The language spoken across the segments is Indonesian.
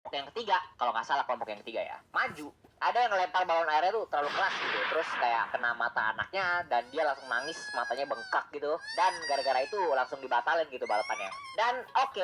kelompok yang ketiga, kalau nggak salah kelompok yang ketiga ya, maju. Ada yang ngelempar balon airnya tuh terlalu keras gitu, terus kayak kena mata anaknya dan dia langsung nangis, matanya bengkak gitu, dan gara-gara itu langsung dibatalin gitu balapannya. Dan oke,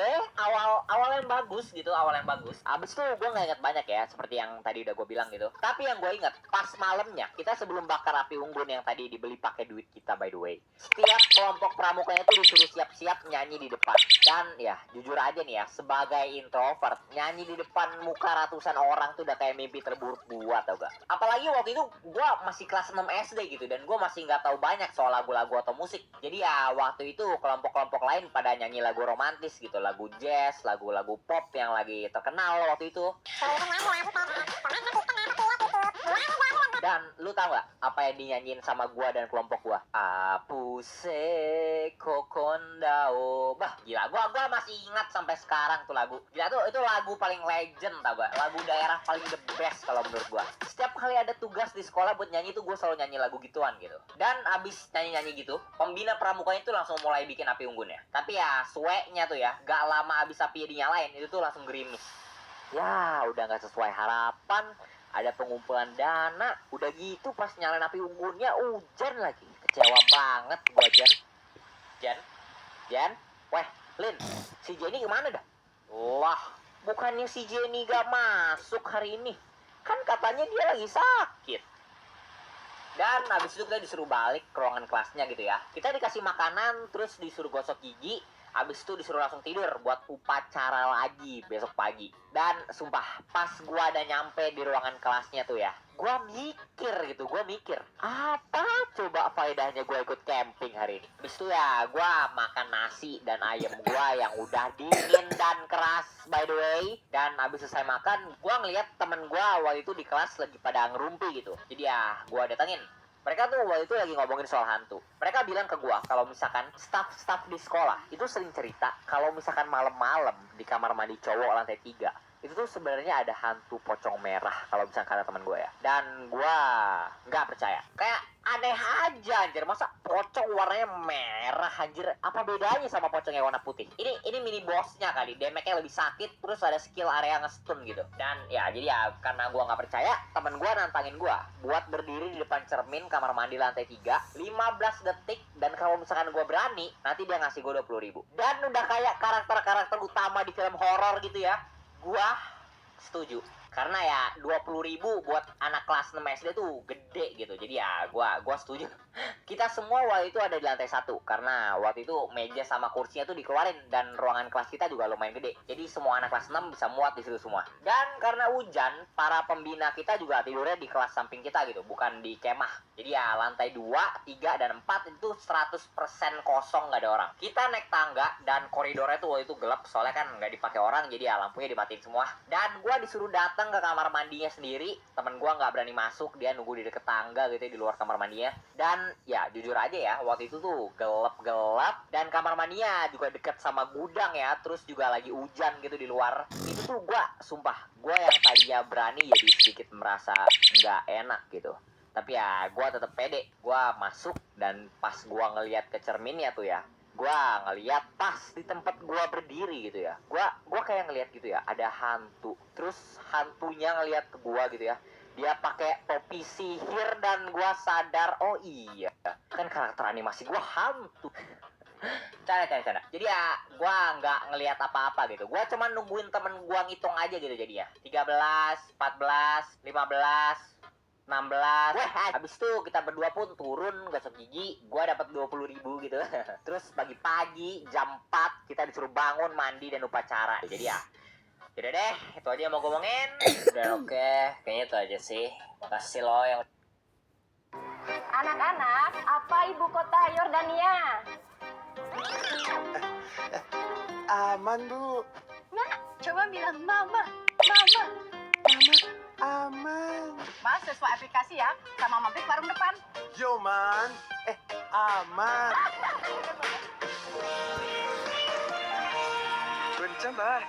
awal yang bagus gitu, awal yang bagus. Abis itu gue nggak inget banyak ya, seperti yang tadi udah gue bilang gitu. Tapi yang gue inget pas malamnya, kita sebelum bakar api unggun yang tadi dibeli pakai duit kita by the way, setiap kelompok pramukanya itu disuruh siap-siap nyanyi di depan. Dan ya jujur aja nih ya, sebagai introvert, nyanyi di depan muka ratusan orang tuh udah kayak mimpi terburuk gua, tau gak? Apalagi waktu itu gua masih kelas 6 SD gitu, dan gua masih nggak tahu banyak soal lagu-lagu atau musik. Jadi ya waktu itu kelompok-kelompok lain pada nyanyi lagu romantis gitu, lagu jazz, lagu-lagu pop yang lagi terkenal waktu itu. Dan lu tau gak apa yang dinyanyiin sama gua dan kelompok gua? Apuse kokondao. Bah, gila, gua masih ingat sampai sekarang tuh lagu. Gila tuh, itu lagu paling legend tau gak? Lagu daerah paling the best kalau menurut gua. Setiap kali ada tugas di sekolah buat nyanyi tuh gua selalu nyanyi lagu gituan gitu. Dan abis nyanyi-nyanyi gitu, pembina pramukanya itu langsung mulai bikin api unggunnya. Tapi ya, sueknya tuh ya, gak lama abis api dinyalain, itu tuh langsung gerimis. Ya, udah gak sesuai harapan. Ada pengumpulan dana, udah gitu pas nyalain api unggunnya hujan lagi. Kecewa banget gua, Jan, weh, Lin, si Jenny kemana dah? Wah, bukannya si Jenny gak masuk hari ini, kan katanya dia lagi sakit. Dan habis itu kita disuruh balik ke ruangan kelasnya gitu ya. Kita dikasih makanan, terus disuruh gosok gigi. Abis itu disuruh langsung tidur buat upacara lagi besok pagi. Dan sumpah, pas gua ada nyampe di ruangan kelasnya tuh ya, gua mikir apa coba faedahnya gua ikut camping hari ini. Abis itu ya gua makan nasi dan ayam gua yang udah dingin dan keras by the way. Dan abis selesai makan, gua ngeliat temen gua waktu itu di kelas lagi pada ngerumpi gitu. Jadi ya gua datengin. Mereka tuh waktu itu lagi ngomongin soal hantu. Mereka bilang ke gua kalau misalkan staff di sekolah itu sering cerita kalau misalkan malam-malam di kamar mandi cowok lantai 3 itu tuh sebenarnya ada hantu pocong merah kalau misalkan kata teman gue ya. Dan gue nggak percaya. Kayak aneh aja anjir, masa pocong warnanya merah anjir, apa bedanya sama pocong yang warna putih? Ini mini bossnya kali, damage-nya lebih sakit, terus ada skill area nge-stun gitu. Dan ya jadi ya karena gue nggak percaya, temen gue nantangin gue buat berdiri di depan cermin kamar mandi lantai 3 15 detik, dan kalau misalkan gue berani nanti dia ngasih gue 20.000. Dan udah kayak karakter-karakter utama di film horor gitu ya, gue setuju. Karena ya 20.000 buat anak kelas 6 SD tuh gede gitu. Jadi ya gua setuju. Kita semua waktu itu ada di lantai 1 karena waktu itu meja sama kursinya tuh dikeluarin dan ruangan kelas kita juga lumayan gede. Jadi semua anak kelas 6 bisa muat di situ semua. Dan karena hujan, para pembina kita juga tidurnya di kelas samping kita gitu, bukan di kemah. Jadi ya lantai 2, 3 dan 4 itu 100% kosong, nggak ada orang. Kita naik tangga dan koridornya tuh waktu itu gelap soalnya kan nggak dipakai orang, jadi ya lampunya dimatiin semua. Dan gua disuruh datang ke kamar mandinya sendiri. Temen gue nggak berani masuk, dia nunggu di deket tangga gitu ya, di luar kamar mandinya. Dan ya jujur aja ya, waktu itu tuh gelap-gelap dan kamar mandinya juga deket sama gudang ya, terus juga lagi hujan gitu di luar. Itu tuh gue yang tadinya berani jadi sedikit merasa nggak enak gitu. Tapi ya gue tetap pede, gue masuk. Dan pas gue ngeliat ke cerminnya tuh ya, gua ngeliat pas di tempat gua berdiri gitu ya, gua kayak ngeliat gitu ya, ada hantu. Terus hantunya ngeliat ke gua gitu ya, dia pakai topi sihir, dan gua sadar oh iya kan karakter animasi gua hantu. Canda. Jadi ya gua nggak ngeliat apa-apa gitu, gua cuma nungguin temen gua ngitung aja gitu. Jadi ya 13, 14, 15, 16. Weh, habis itu kita berdua pun turun gosok gigi. Gua dapat 20.000 gitu. Terus pagi-pagi jam 4 kita disuruh bangun, mandi dan upacara. Jadi ya udah deh, itu aja yang mau gue ngomongin. Udah oke, kayaknya itu aja sih. Makasih lo yang... Anak-anak, apa ibu kota Yordania? Aman, Bu. Nak, coba bilang mama, mama. Mama, aman. Mas, sesuai aplikasi ya, sama mampir warung depan. Yo, man. Aman. Bencana, bah.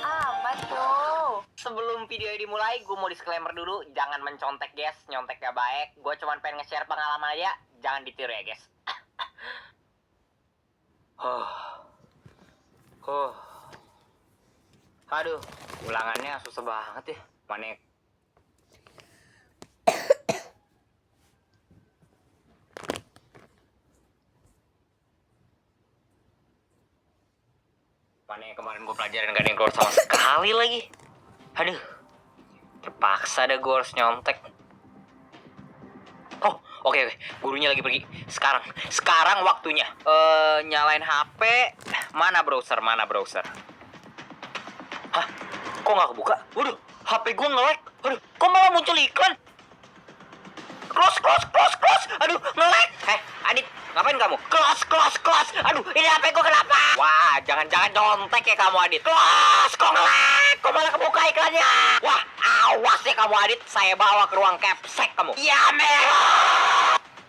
Aman tuh. Sebelum video ini dimulai, gue mau disclaimer dulu. Jangan mencontek, guys. Nyontek gak baik. Gue cuma pengen nge-share pengalaman aja. Jangan ditiru ya, guys. Aduh, ulangannya susah banget ya. Mana yang kemarin gue pelajarin gak ada yang keluar sama sekali lagi. Aduh, terpaksa deh gue harus nyontek. Oh, oke. Gurunya lagi pergi. Sekarang waktunya. Nyalain HP. Mana browser? Hah? Kok nggak kebuka? Waduh, HP gue nge-lag. Waduh, kok malah muncul iklan? Close. Aduh, nge-lag. Adit, ngapain kamu? Close. Aduh, ini HP gue kenapa? Wah, jangan-jangan nyontek ya kamu, Adit. Close, kok nge-lag? Kok malah kebuka iklannya? Wah, awas ya kamu, Adit. Saya bawa ke ruang capsek kamu. Ya,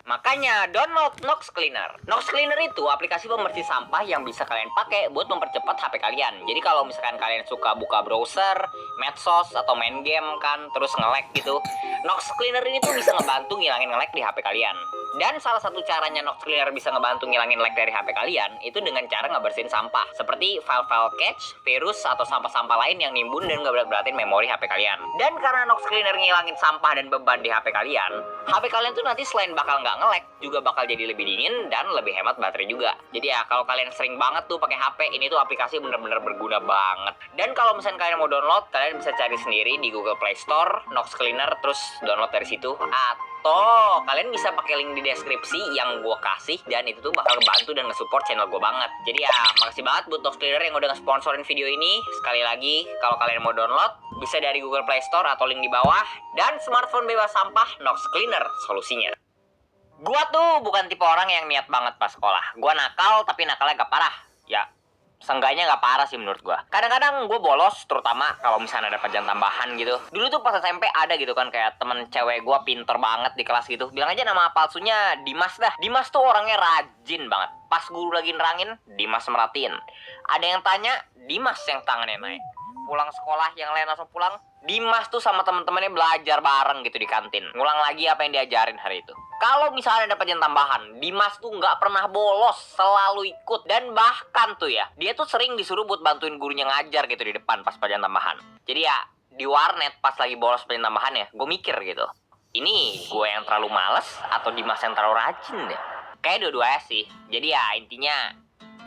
makanya download Nox Cleaner. Nox Cleaner itu aplikasi pembersih sampah yang bisa kalian pakai buat mempercepat HP kalian. Jadi kalau misalkan kalian suka buka browser, medsos, atau main game kan, terus nge-lag gitu, Nox Cleaner ini tuh bisa ngebantu ngilangin nge-lag di HP kalian. Dan salah satu caranya Nox Cleaner bisa ngebantu ngilangin lag dari HP kalian itu dengan cara ngebersihin sampah, seperti file-file cache, virus, atau sampah-sampah lain yang nimbun dan ngeberat-beratin memori HP kalian. Dan karena Nox Cleaner ngilangin sampah dan beban di HP kalian tuh nanti selain bakal nggak nge-lag, juga bakal jadi lebih dingin dan lebih hemat baterai juga. Jadi ya kalau kalian sering banget tuh pakai HP, ini tuh aplikasi bener-bener berguna banget. Dan kalau misalnya kalian mau download, kalian bisa cari sendiri di Google Play Store Nox Cleaner, terus download dari situ. Atau kalian bisa pakai link di deskripsi yang gue kasih, dan itu tuh bakal ngebantu dan nge-support channel gue banget. Jadi ya makasih banget buat Nox Cleaner yang udah nge-sponsorin video ini. Sekali lagi, kalau kalian mau download, bisa dari Google Play Store atau link di bawah. Dan smartphone bebas sampah, Nox Cleaner solusinya. Gua tuh bukan tipe orang yang niat banget pas sekolah. Gua nakal, tapi nakalnya gak parah. Ya, seenggaknya gak parah sih menurut gua. Kadang-kadang gue bolos, terutama kalau misalnya ada pelajaran tambahan gitu. Dulu tuh pas SMP ada gitu kan, kayak temen cewek gua pinter banget di kelas gitu. Bilang aja nama palsunya Dimas dah. Dimas tuh orangnya rajin banget. Pas guru lagi nerangin, Dimas merhatiin. Ada yang tanya, Dimas yang tangannya naik. Pulang sekolah yang lain langsung pulang, Dimas tuh sama temen-temennya belajar bareng gitu di kantin. Ngulang lagi apa yang diajarin hari itu. Kalau misalnya ada pelajaran tambahan, Dimas tuh nggak pernah bolos, selalu ikut. Dan bahkan tuh ya, dia tuh sering disuruh buat bantuin gurunya ngajar gitu di depan pas pelajaran tambahan. Jadi ya, di warnet pas lagi bolos pelajaran tambahan ya, gue mikir gitu, ini gue yang terlalu males atau Dimas yang terlalu rajin deh? Kayak dua-duanya sih. Jadi ya intinya,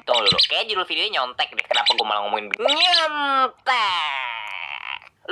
tunggu dulu, kayak judul videonya nyontek deh. Kenapa gue malah ngomongin nyontek?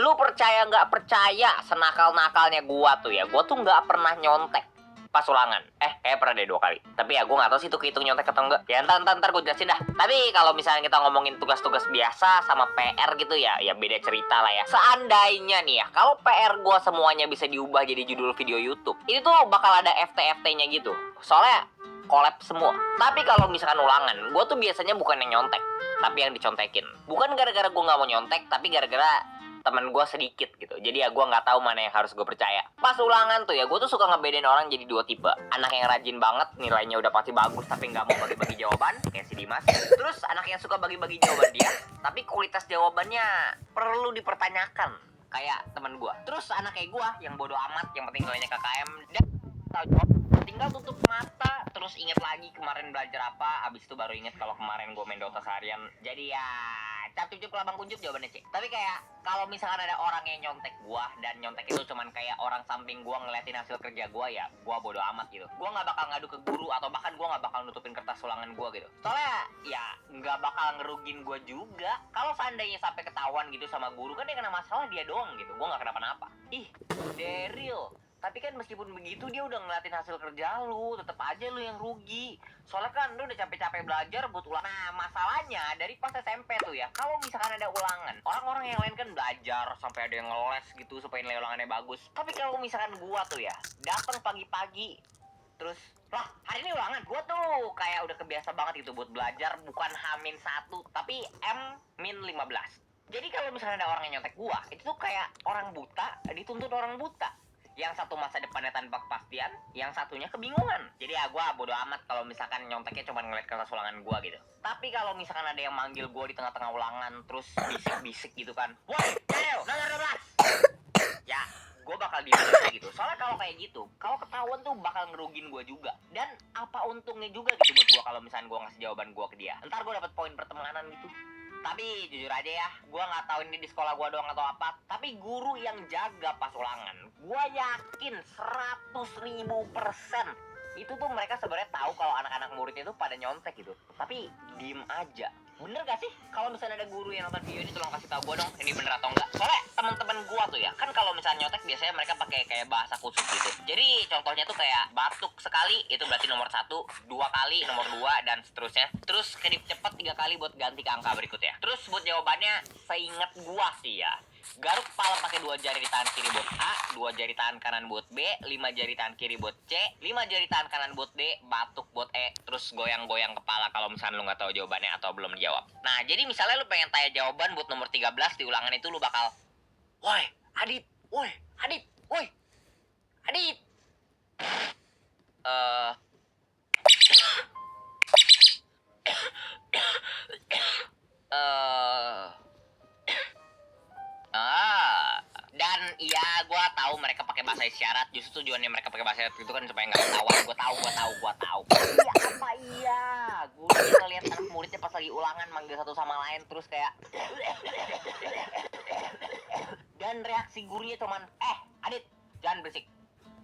Lu percaya nggak percaya, senakal-nakalnya gua tuh ya, gua tuh nggak pernah nyontek pas ulangan. Kayak pernah deh 2 kali. Tapi ya gua nggak tahu sih itu kehitung nyontek atau enggak. Ya ntar gua jelasin dah. Tapi kalau misalnya kita ngomongin tugas-tugas biasa sama PR gitu ya beda cerita lah ya. Seandainya nih ya, kalau PR gua semuanya bisa diubah jadi judul video YouTube, ini tuh bakal ada FT-FT-nya gitu. Soalnya collab semua. Tapi kalau misalkan ulangan, gua tuh biasanya bukan yang nyontek, tapi yang dicontekin. Bukan gara-gara gua nggak mau nyontek, tapi gara-gara temen gue sedikit gitu. Jadi ya gue nggak tahu mana yang harus gue percaya. Pas ulangan tuh ya, gue tuh suka ngebedain orang jadi 2 tipe. Anak yang rajin banget, nilainya udah pasti bagus tapi nggak mau bagi-bagi jawaban, kayak si Dimas. Terus anak yang suka bagi-bagi jawaban dia, tapi kualitas jawabannya perlu dipertanyakan, kayak temen gue. Terus anak kayak gue yang bodoh amat, yang penting nilainya KKM dan tahu jawab, tinggal tutup mata terus inget lagi kemarin belajar apa, abis itu baru inget kalau kemarin gue main Dota seharian. Jadi ya cap-cup labang kuncup jawabannya C. Tapi kayak kalau misalkan ada orang yang nyontek gua, dan nyontek itu cuman kayak orang samping gua ngeliatin hasil kerja gua, ya gua bodo amat gitu. Gua nggak bakal ngadu ke guru, atau bahkan gua nggak bakal nutupin kertas ulangan gua gitu. Soalnya ya nggak bakal ngerugin gua juga. Kalau seandainya sampai ketahuan gitu sama guru, kan yang kena masalah dia doang gitu. Gua nggak kenapa-napa. Ih, Daryl. Tapi kan meskipun begitu, dia udah ngeliatin hasil kerja lu, tetep aja lu yang rugi. Soalnya kan lu udah capek-capek belajar buat ulangan. Nah, masalahnya dari pas SMP tuh ya, kalau misalkan ada ulangan, orang-orang yang lain kan belajar sampai ada yang ngeles gitu supaya nilai ulangannya bagus. Tapi kalau misalkan gua tuh ya, datang pagi-pagi, terus lah hari ini ulangan, gua tuh kayak udah kebiasa banget gitu buat belajar, bukan H-1 tapi M-15. Jadi kalau misalnya ada orang yang nyontek gua, itu tuh kayak orang buta dituntut orang buta. Yang satu masa depannya tanpa kepastian, yang satunya kebingungan. Jadi ya gue bodo amat kalau misalkan nyonteknya cuma ngeliat kertas ulangan gue gitu. Tapi kalau misalkan ada yang manggil gue di tengah-tengah ulangan, terus bisik-bisik gitu kan, woi Daryl, nomor 12, ya gue bakal diem gitu. Soalnya kalau kayak gitu, kalau ketahuan tuh bakal ngerugin gue juga. Dan apa untungnya juga gitu buat gue kalau misalkan gue ngasih jawaban gue ke dia. Ntar gue dapet poin pertemanan gitu. Tapi jujur aja ya, gue nggak tahu ini di sekolah gue doang atau apa. Tapi guru yang jaga pas ulangan, gue yakin 100.000% itu tuh mereka sebenarnya tahu kalau anak-anak muridnya itu pada nyontek gitu. Tapi diem aja. Bener gak sih? Kalau misalnya ada guru yang nonton video ini, tolong kasih tahu gue dong, ini bener atau enggak. Soalnya teman-teman gue tuh ya, kan kalau misalnya nyontek biasanya mereka pakai kayak bahasa khusus gitu. Jadi contohnya tuh kayak batuk sekali itu berarti nomor 1, 2 kali nomor 2 dan seterusnya. Terus kedip cepet 3 kali buat ganti ke angka berikutnya. Terus buat jawabannya, seingat gue sih ya, garuk kepala pakai 2 jari di tangan kiri buat A, 2 jari tangan kanan buat B, 5 jari tangan kiri buat C, 5 jari tangan kanan buat D, batuk buat E, terus goyang-goyang kepala kalau misalnya lu nggak tahu jawabannya atau belum dijawab. Nah, jadi misalnya lu pengen tanya jawaban buat nomor 13 di ulangan itu, lu bakal, woi, Adit, woi, Adit, woi, Adit. Dan iya, gue tahu mereka pakai bahasa isyarat. Justru tujuannya mereka pakai bahasa isyarat itu kan supaya nggak ketahuan. Gue tahu. Iya apa iya? Gue ngeliat anak muridnya pas lagi ulangan manggil satu sama lain terus kayak. Dan reaksi gurunya cuman, Adit, jangan berisik.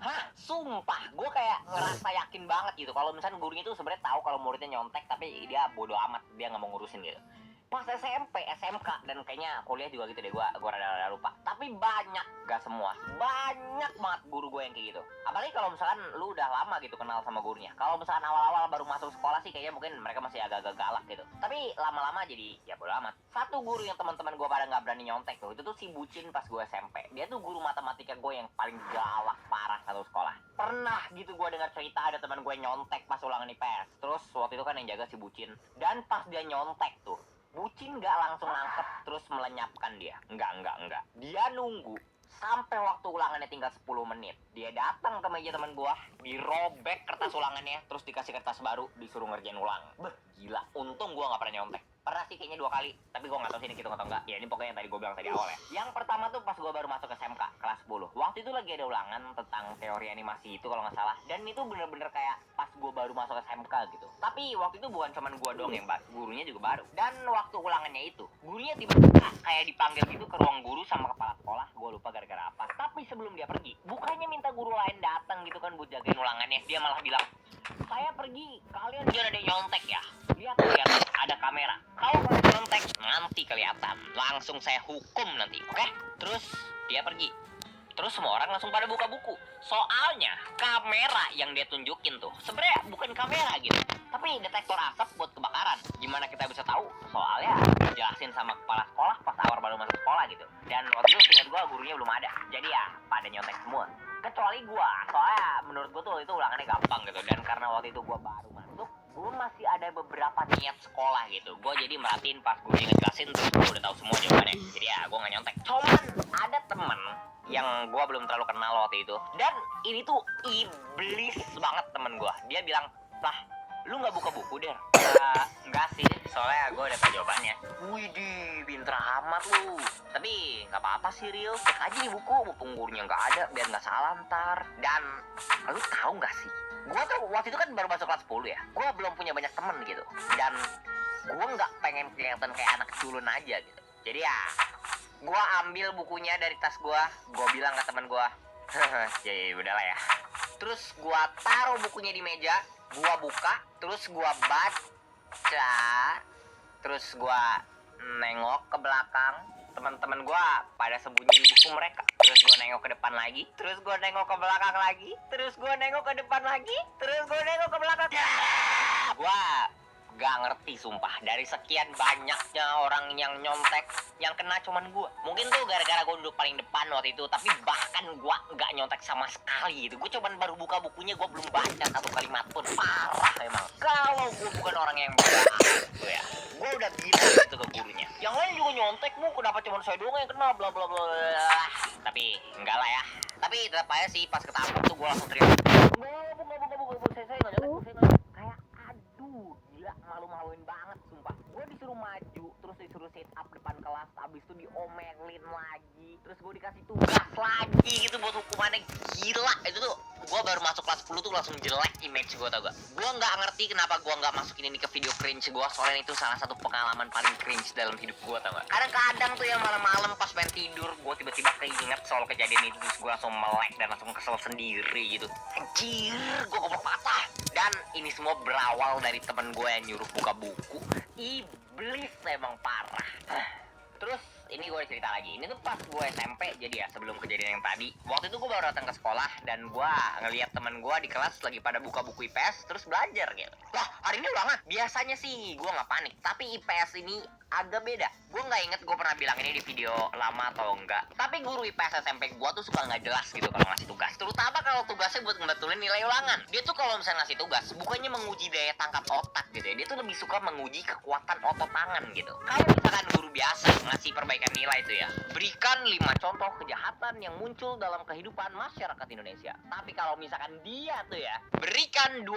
Hah, sumpah, gue kayak ngerasa yakin banget gitu. Kalau misalnya gurunya itu sebenarnya tahu kalau muridnya nyontek, tapi dia bodo amat, dia nggak mau ngurusin gitu. Pas SMP, SMK, dan kayaknya kuliah juga gitu deh, gue rada lupa. Tapi banyak, gak semua, banyak banget guru gue yang kayak gitu. Apalagi kalau misalkan lu udah lama gitu kenal sama gurunya. Kalau misalkan awal-awal baru masuk sekolah sih kayaknya mungkin mereka masih agak-agak galak gitu. Tapi lama-lama jadi ya bodo amat. Satu guru yang teman-teman gue pada nggak berani nyontek tuh, itu tuh si Bucin pas gue SMP. Dia tuh guru matematika gue yang paling galak parah satu sekolah. Pernah gitu gue dengar cerita ada teman gue nyontek pas ulangan IPS. Terus waktu itu kan yang jaga si Bucin. Dan pas dia nyontek tuh, Bucin gak langsung nangkep terus melenyapkan dia. Enggak. Dia nunggu sampai waktu ulangannya tinggal 10 menit. Dia datang ke meja teman gua, dirobek kertas ulangannya, terus dikasih kertas baru, disuruh ngerjain ulang. Beh, gila. Untung gua gak pernah nyontek. Pernah sih kayaknya 2 kali, tapi gua gak tahu sih ini hitung atau enggak. Ya ini pokoknya yang tadi gua bilang tadi awal ya. Yang pertama tuh pas gua baru masuk SMK, kelas 10. Waktu itu lagi ada ulangan tentang teori animasi itu kalau nggak salah. Dan itu bener-bener kayak pas gua baru masuk SMK gitu. Tapi waktu itu bukan cuman gua doang yang bahas, gurunya juga baru. Dan waktu ulangannya itu, gurunya tiba-tiba kayak dipanggil gitu ke ruang guru sama kepala sekolah. Gua lupa gara-gara apa. Tapi sebelum dia pergi, bukannya minta guru lain datang gitu kan buat jagain ulangannya. Dia malah bilang, saya pergi, kalian jangan ada yang nyontek ya. Lihat, ada kamera. Kalau kalian nyontek, nanti kelihatan. Langsung saya hukum nanti, oke? Terus dia pergi. Terus semua orang langsung pada buka buku. Soalnya kamera yang dia tunjukin tuh sebenarnya bukan kamera gitu, tapi detektor asap buat kebakaran. Gimana kita bisa tahu? Soalnya dijelasin sama kepala sekolah pas awal baru masuk sekolah gitu. Dan waktu itu seingat gua gurunya belum ada. Jadi ya pada nyontek semua. Kecuali gua. Soalnya menurut gua tuh itu ulangannya gampang gitu. Dan karena waktu itu gua baru masuk, gua masih ada beberapa niat sekolah gitu. Gua jadi merhatiin pas gurunya ngejelasin terus gua udah tahu semua jawabannya. Jadi ya gua nggak nyontek. Cuman ada temen yang gue belum terlalu kenal waktu itu. Dan ini tuh iblis banget temen gue. Dia bilang, lah, lu gak buka buku, Der? Enggak sih, soalnya gue udah tahu jawabannya. Widih, pinter amat lu. Tapi gak apa-apa sih, Rio. Cek aja di buku, penggurnya gak ada, biar gak salah ntar. Dan, lu tahu gak sih? Gue tuh waktu itu kan baru masuk kelas 10 ya. Gue belum punya banyak temen gitu. Dan gue gak pengen kelihatan kayak anak culun aja gitu. Jadi ya, gue ambil bukunya dari tas gue bilang ke teman gue, ya udahlah ya. Terus gue taruh bukunya di meja, gue buka, terus gue baca, terus gue nengok ke belakang. Teman-teman gue pada sembunyiin buku mereka. Terus gue nengok ke depan lagi, terus gue nengok ke belakang lagi, terus gue nengok ke depan lagi, terus gue nengok ke belakang. Gue gak ngerti sumpah, dari sekian banyaknya orang yang nyontek, yang kena cuman gue. Mungkin tuh gara-gara gue duduk paling depan waktu itu, tapi bahkan gue gak nyontek sama sekali gitu. Gue cuman baru buka bukunya, gue belum baca satu kalimat pun. Parah emang. Kalau gue bukan orang yang baik gitu ya, gue udah bilang gitu ke gurunya, yang lain juga nyontek, bu, kenapa cuman saya doang yang kena, bla bla bla. Tapi enggak lah ya. Tapi tetap aja sih pas ketangkep tuh gue langsung teriak, bu, saya nggak nyontek, kayak aduh, gila, malu-maluin banget sumpah. Gue disuruh maju, terus disuruh sit up depan kelas, abis itu diomelin lagi, terus gue dikasih tugas lagi gitu buat hukumannya. Gila, itu tuh gue baru masuk kelas 10 tuh langsung jelek image gue, tau gak? Gue nggak ngerti kenapa gue nggak masukin ini ke video cringe gue, soalnya itu salah satu pengalaman paling cringe dalam hidup gue, tau gak? Kadang-kadang tuh yang malam-malam pas pengen tidur, gue tiba-tiba keinget soal kejadian itu, terus gue langsung melek dan langsung kesel sendiri gitu. Anjir, gue goblok patah. Dan ini semua berawal dari temen gue yang nyuruh buka buku. Iblis emang parah. Terus ini gue cerita lagi. Ini tuh pas gue SMP, jadi ya sebelum kejadian yang tadi. Waktu itu gue baru datang ke sekolah dan gue ngeliat temen gue di kelas lagi pada buka buku IPS terus belajar gitu. Wah, hari ini ulangan. Biasanya sih gue nggak panik, tapi IPS ini agak beda. Gue nggak inget gue pernah bilang ini di video lama atau enggak. Tapi guru IPS SMP gue tuh suka nggak jelas gitu kalau ngasih tugas. Terutama kalau tugasnya buat ngebetulin nilai ulangan. Dia tuh kalau misalnya ngasih tugas, bukannya menguji daya tangkap otak gitu ya. Dia tuh lebih suka menguji kekuatan otot tangan gitu. Kalau misalkan guru biasa ngasih perbaikan nilai itu ya, berikan 5 contoh kejahatan yang muncul dalam kehidupan masyarakat Indonesia. Tapi kalau misalkan dia tuh ya, berikan 12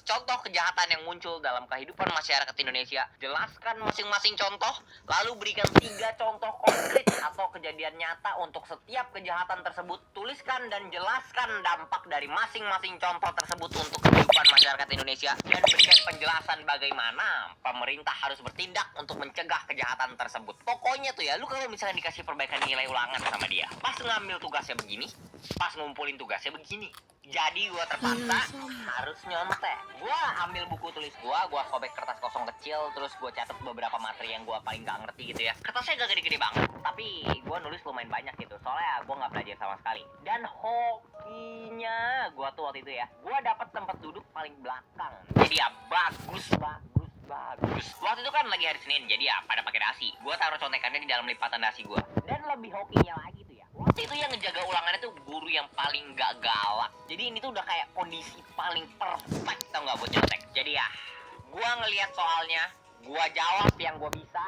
contoh kejahatan yang muncul dalam kehidupan masyarakat Indonesia, jelaskan masing-masing contoh, lalu berikan 3 contoh konkret atau kejadian nyata untuk setiap kejahatan tersebut, tuliskan dan jelaskan dampak dari masing-masing contoh tersebut untuk kehidupan masyarakat Indonesia, dan berikan penjelasan bagaimana pemerintah harus bertindak untuk mencegah kejahatan tersebut. Pokoknya tuh ya, lu kalau misalnya dikasih perbaikan nilai ulangan sama dia, pas ngambil tugasnya begini, pas ngumpulin tugasnya begini, jadi gue terpaksa harus nyontek. Gue ambil buku tulis gue sobek kertas kosong kecil, terus gue catat beberapa materi yang gue paling gak ngerti gitu ya. Kertasnya gak gede-gede banget, tapi gue nulis lumayan banyak gitu, soalnya gue gak belajar sama sekali. Dan hokinya gue tuh waktu itu ya, gue dapet tempat duduk paling belakang. Jadi ya bagus. Waktu itu kan lagi hari Senin, jadi ya pada pakai dasi. Gue taruh contekannya di dalam lipatan dasi gue. Dan lebih hokinya lagi tuh ya, waktu itu yang ngejaga ulangannya tuh guru yang paling gak galak. Jadi ini tuh udah kayak kondisi paling perfect, tau gak, buat nyontek. Jadi ya, gue ngeliat soalnya, gue jawab yang gue bisa,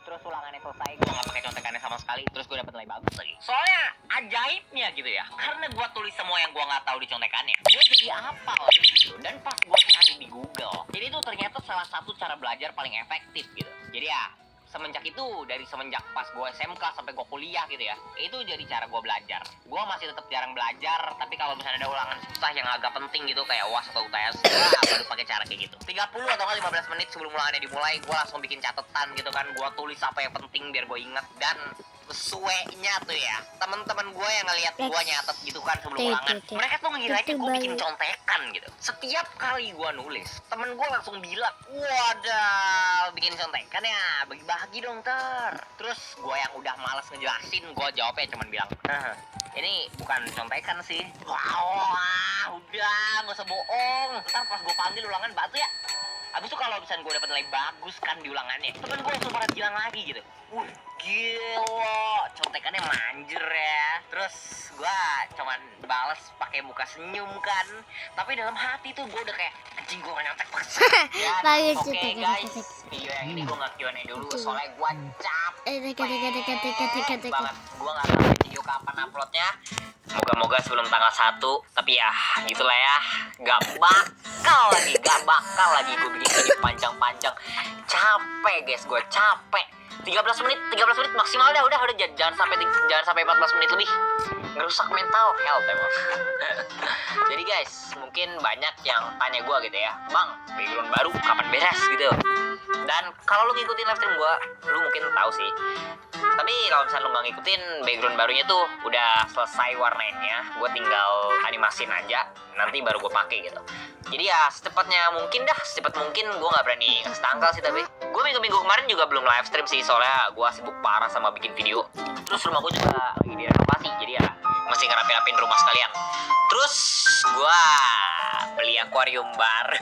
terus ulangannya selesai, gue gak pakai contekannya sama sekali, terus gue dapet nilai bagus lagi. Soalnya ajaibnya gitu ya, karena gue tulis semua yang gue gak tahu di contekannya, gue jadi hafal gitu. Dan pas gue cari di Google, jadi itu ternyata salah satu cara belajar paling efektif gitu. Jadi ya, dari semenjak pas gue SMK sampai gue kuliah gitu ya, itu jadi cara gue belajar. Gue masih tetap jarang belajar, tapi kalau misalnya ada ulangan susah yang agak penting gitu kayak UAS atau UTS, gue baru pakai cara kayak gitu. 30 atau 15 menit sebelum ulangannya dimulai, gue langsung bikin catatan gitu kan, gue tulis apa yang penting biar gue inget. Dan suenya tuh ya, teman-teman gue yang ngeliat gue nyatet gitu kan sebelum ulangan, mereka tuh ngira aja gue bikin contekan gitu. Setiap kali gue nulis, temen gue langsung bilang, wadah, bikin contekan ya, bagi-bagi dong ter. Terus gue yang udah males ngejelasin, gue jawabnya cuman bilang, ini bukan contekan sih. Wah, udah, gak usah bohong, ntar pas gue panggil ulangan batu ya. Abis itu kalau misalnya gue dapet nilai bagus kan di ulangannya, temen gue langsung pada bilang lagi gitu, gila, contekannya manjer ya. Terus gue cuman bales pakai muka senyum kan, tapi dalam hati tuh gue udah kayak, anjing gue gak nyontek paksa. Oke guys, video yang ini gue gak Q&A dulu, soalnya gue capek banget. Gue gak tahu video kapan uploadnya. Moga-moga sebelum tanggal 1. Tapi ya gitulah ya, gak bakal lagi gue bikin video panjang-panjang. Capek guys, gue capek. 13 menit maksimal dah, udah jangan sampai 14 menit lebih. Ngerusak mental health emang. Jadi guys, mungkin banyak yang tanya gue gitu ya, Bang, background baru kapan beres gitu. Dan kalau lu ngikutin live stream gue, lu mungkin tahu sih. Tapi kalau misalnya lu nggak ngikutin, background barunya tuh udah selesai warnainnya, gue tinggal animasin aja, nanti baru gue pakai gitu. Jadi ya secepat mungkin. Gue nggak berani ngasih tanggal sih, tapi gue minggu kemarin juga belum live stream sih, soalnya gue sibuk parah sama bikin video. Terus rumah gue juga lagi direnovasi, jadi ya mesti ngerapin rumah sekalian. Terus gue beli akuarium baru.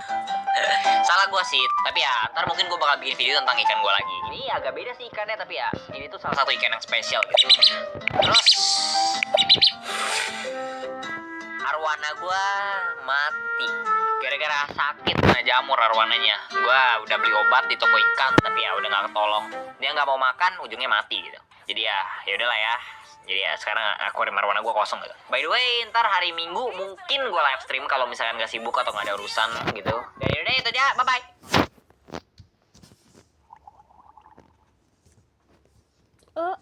Salah gue sih, tapi ya ntar mungkin gue bakal bikin video tentang ikan gue lagi. Ini agak beda sih ikannya, tapi ya ini tuh salah satu ikan yang spesial gitu. Terus arwana gue mati gara-gara sakit kena jamur arwananya. Gue udah beli obat di toko ikan, tapi ya udah nggak ketolong. Dia nggak mau makan, ujungnya mati gitu. Jadi ya udahlah ya. Jadi ya sekarang akuarium arwana gue kosong gitu. By the way, ntar hari Minggu mungkin gue live stream kalau misalkan gak sibuk atau gak ada urusan gitu. Dan yaudah itu aja, bye bye. Oh.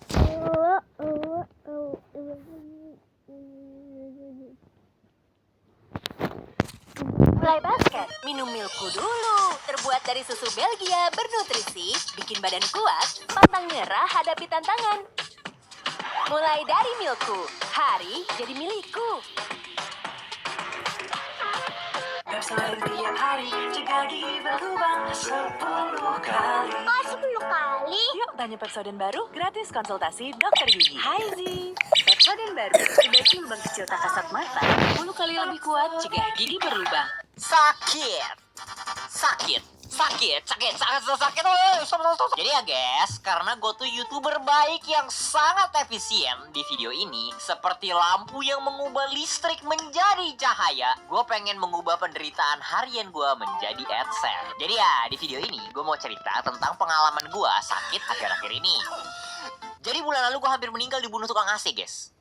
Minum Milku dulu. Terbuat dari susu Belgia bernutrisi, bikin badan kuat, pantang nyerah hadapi tantangan. Mulai dari Milku, hari jadi milikku. Pepsodent tiap hari, cegah gigi berlubang 10 kali. Kok 10 kali? Yuk tanya Pepsodent baru, gratis konsultasi dokter gigi. Hai Zi, Pepsodent baru, perbaiki lubang kecil tak kasat mata, 10 kali lebih kuat, cegah gigi berlubang. Sakit. Stop. Jadi ya guys, karena gue tuh YouTuber baik yang sangat efisien di video ini, seperti lampu yang mengubah listrik menjadi cahaya, gue pengen mengubah penderitaan harian gue menjadi AdSense. Jadi ya, di video ini gue mau cerita tentang pengalaman gue sakit akhir-akhir ini. Jadi bulan lalu gue hampir meninggal dibunuh tukang AC, guys.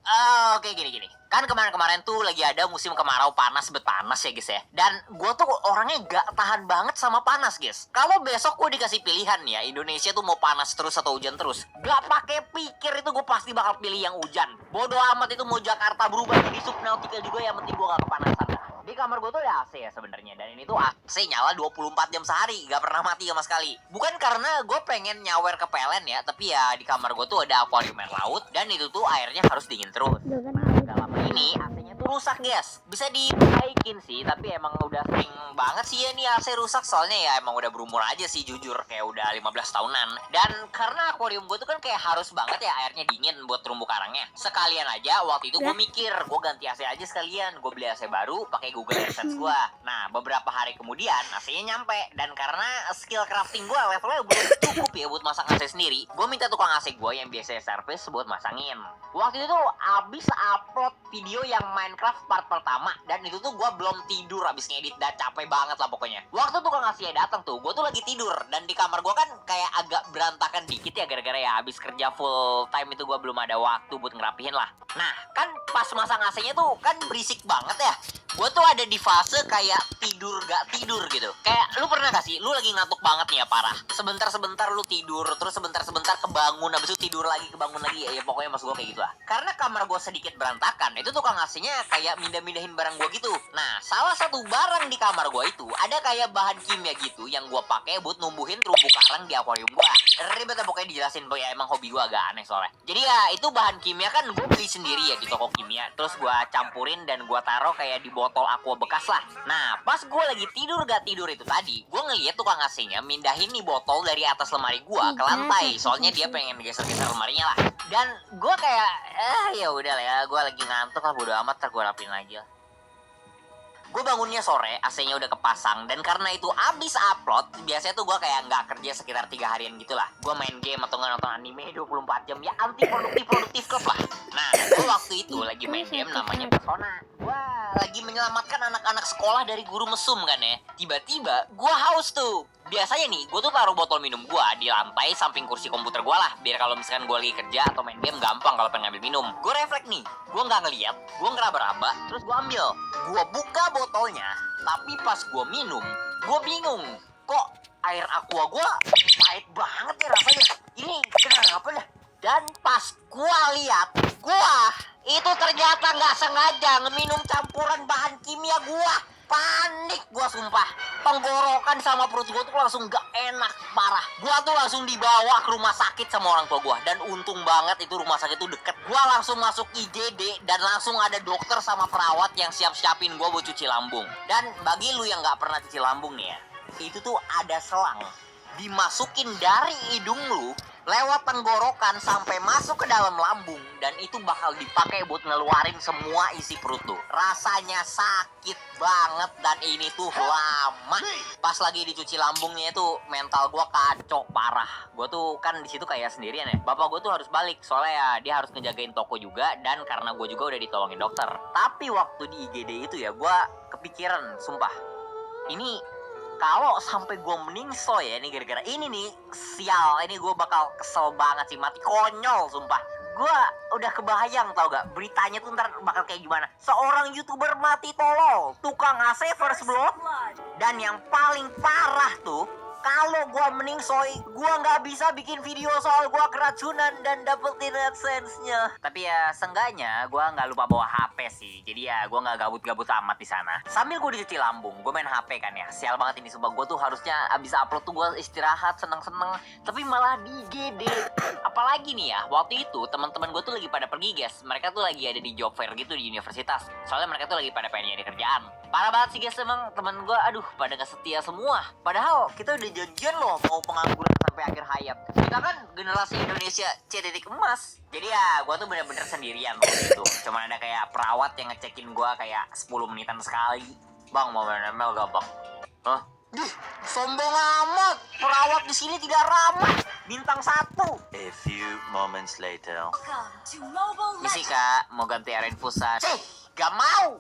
Oke, gini. Kan kemarin-kemarin tuh lagi ada musim kemarau panas panas ya, guys ya. Dan gue tuh orangnya gak tahan banget sama panas, guys. Kalau besok gue dikasih pilihan ya, Indonesia tuh mau panas terus atau hujan terus, gak pakai pikir itu gue pasti bakal pilih yang hujan. Bodoh amat itu mau Jakarta berubah jadi subnautika juga, yang penting gue gak kepanasan. Di kamar gue tuh ada AC ya sebenarnya, dan ini tuh AC nyala 24 jam sehari, gak pernah mati sama sekali. Bukan karena gue pengen nyawer ke PLN ya, tapi ya di kamar gue tuh ada akuarium air laut, dan itu tuh airnya harus dingin terus. Nah, dalam ini AC-nya tuh rusak, guys. Bisa dibaikin sih, tapi emang udah sering banget sih ya nih AC rusak, soalnya ya emang udah berumur aja sih jujur, kayak udah 15 tahunan. Dan karena akuarium gue tuh kan kayak harus banget ya airnya dingin buat terumbu karangnya. Sekalian aja waktu itu gue mikir, gue ganti AC aja sekalian, gue beli AC baru pakai Google AdSense gue. Nah, beberapa hari kemudian AC-nya nyampe, dan karena skill crafting gue levelnya belum cukup ya buat masang AC sendiri, gue minta tukang AC gue yang biasa servis buat masangin. Waktu itu tuh abis upload video yang Minecraft part pertama, dan itu tuh gue belum tidur abis ngedit dan capek banget lah pokoknya. Waktu tukang AC-nya datang tuh, gue tuh lagi tidur, dan di kamar gue kan kayak agak berantakan dikit ya, gara-gara ya abis kerja full time itu gue belum ada waktu buat ngerapihin lah. Nah, kan pas masang AC-nya tuh kan berisik banget ya. Gue tuh ada di fase kayak tidur gak tidur gitu. Kayak lu pernah gak sih, lu lagi ngantuk banget nih ya, parah. Sebentar-sebentar lu tidur, terus sebentar-sebentar kebangun, habis itu tidur lagi, kebangun lagi. Ya pokoknya maksud gue kayak gitu lah. Karena kamar gue sedikit berantakan, itu tukang AC-nya kayak mindah-mindahin barang gue gitu. Nah, salah satu barang di kamar gue itu ada kayak bahan kimia gitu yang gue pakai buat numbuhin terumbu karang di akuarium gue. Ribet ya pokoknya dijelasin, ya emang hobi gue agak aneh soalnya. Jadi ya itu bahan kimia kan gue beli sendiri ya di toko kimia, terus gue campurin dan gue taruh kayak di botol aqua bekas lah. Nah, pas gue lagi tidur gak tidur itu tadi, gue ngeliat tukang AC-nya mindahin nih botol dari atas lemari gue ke lantai, soalnya dia pengen geser-geser lemarinya lah. Dan gue kayak ya udah lah ya, gue lagi ngantuk lah, bodo amat, ntar gue rapin aja. Gue bangunnya sore, AC-nya udah kepasang, dan karena itu abis upload, biasanya tuh gue kayak nggak kerja sekitar 3 harian gitu lah. Gue main game atau nggak nonton anime 24 jam, ya anti produktif klub lah. Nah, gue waktu itu lagi main game namanya Persona. Wah, lagi menyelamatkan anak-anak sekolah dari guru mesum kan ya. Tiba-tiba gue haus tuh. Biasanya nih, gue tuh taruh botol minum gue di lantai samping kursi komputer gue lah, biar kalau misalkan gue lagi kerja atau main game gampang kalau pengen ngambil minum. Gue refleks nih, gue nggak ngeliat, gue ngeraba-raba, terus gue ambil. Gue buka botolnya, tapi pas gue minum, gue bingung. Kok air aqua gue pahit banget ya rasanya? Ini kenapa dah? Dan pas gue lihat, gue itu ternyata nggak sengaja ngeminum campuran bahan kimia gue. Panik gue sumpah. Tenggorokan sama perut gue tuh langsung gak enak parah. Gue tuh langsung dibawa ke rumah sakit sama orang tua gue. Dan untung banget itu rumah sakit tuh deket. Gue langsung masuk IGD dan langsung ada dokter sama perawat yang siap-siapin gue buat cuci lambung. Dan bagi lu yang gak pernah cuci lambung nih ya, itu tuh ada selang dimasukin dari hidung lu lewat tenggorokan sampai masuk ke dalam lambung, dan itu bakal dipakai buat ngeluarin semua isi perut lu. Rasanya sakit banget, dan ini tuh lama. Pas lagi dicuci lambungnya itu mental gua kacau parah. Gua tuh kan di situ kayak sendirian ya. Bapak gua tuh harus balik soalnya ya dia harus ngejagain toko juga, dan karena gua juga udah ditolongin dokter. Tapi waktu di IGD itu ya gua kepikiran sumpah. Ini kalau sampai gue meningso ya, ini gara-gara ini nih, sial, ini gue bakal kesel banget sih, mati konyol, sumpah. Gue udah kebayang tau gak, beritanya tuh ntar bakal kayak gimana. Seorang YouTuber mati tolol, tukang AC first blood, dan yang paling parah tuh, Kalau gua meningsoy, gua nggak bisa bikin video soal gua keracunan dan dapetin AdSense-nya. Tapi ya seenggaknya gua nggak lupa bawa HP sih. Jadi ya gua nggak gabut-gabut amat di sana. Sambil gua dicuci lambung, gua main HP kan ya. Sial banget ini sumpah, gua tuh harusnya abis upload tuh gua istirahat seneng-seneng, tapi malah di GD. Apalagi nih ya, waktu itu teman-teman gua tuh lagi pada pergi guys. Mereka tuh lagi ada di job fair gitu di universitas. Soalnya mereka tuh lagi pada pengen nyari kerjaan. Parah banget sih guys, emang temen gua aduh pada gak setia semua. Padahal kita udah janjian loh mau pengangguran sampai akhir hayat. Kita kan generasi Indonesia C titik emas. Jadi ya gue tuh bener-bener sendirian waktu itu. Cuman ada kayak perawat yang ngecekin gue kayak 10 menitan sekali. Bang mau main ML gak bang? Hah? Dih, sombong amat. Perawat di sini tidak ramah. Bintang 1. A few moments later. Misi kak, mau ganti air infusan. Gak mau.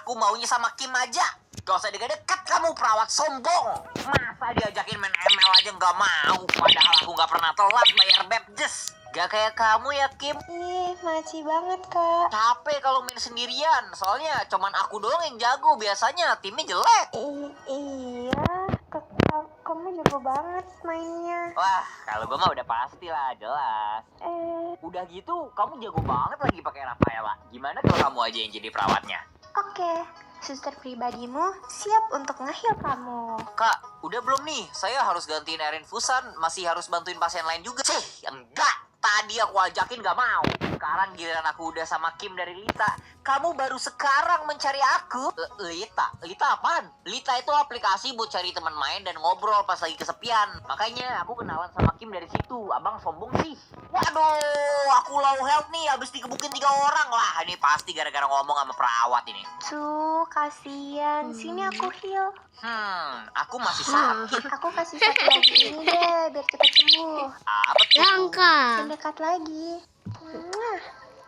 Aku maunya sama Kim aja. Gak usah deket-deket kamu perawat sombong. Masa diajakin main ML aja gak mau. Padahal aku gak pernah telat bayar bebjes. Gak kayak kamu ya Kim. Ih, makasih banget, Kak. Capek kalau main sendirian. Soalnya cuman aku doang yang jago. Biasanya timnya jelek. Iya, kamu jago banget mainnya. Wah, kalau gue mah udah pasti lah, jelas. Udah gitu, kamu jago banget lagi pakai Rafaela. Gimana kalau kamu aja yang jadi perawatnya? Oke, suster pribadimu siap untuk ngehil kamu. Kak, udah belum nih? Saya harus gantiin air infusan, masih harus bantuin pasien lain juga. Enggak. Tadi aku ajakin gak mau. Sekarang giliran aku udah sama Kim dari Lita. Kamu baru sekarang mencari aku? Lita? Lita apaan? Lita itu aplikasi buat cari teman main dan ngobrol pas lagi kesepian. Makanya aku kenalan sama Kim dari situ. Abang sombong sih. Waduh, aku low health nih habis dikebukin 3 orang. Wah, ini pasti gara-gara ngomong sama perawat ini. Tuh, kasihan. Sini aku heal. Aku masih sakit. Aku kasih satu lagi ini deh, biar cepat sembuh. Apa tuh? Langka. Mendekat lagi.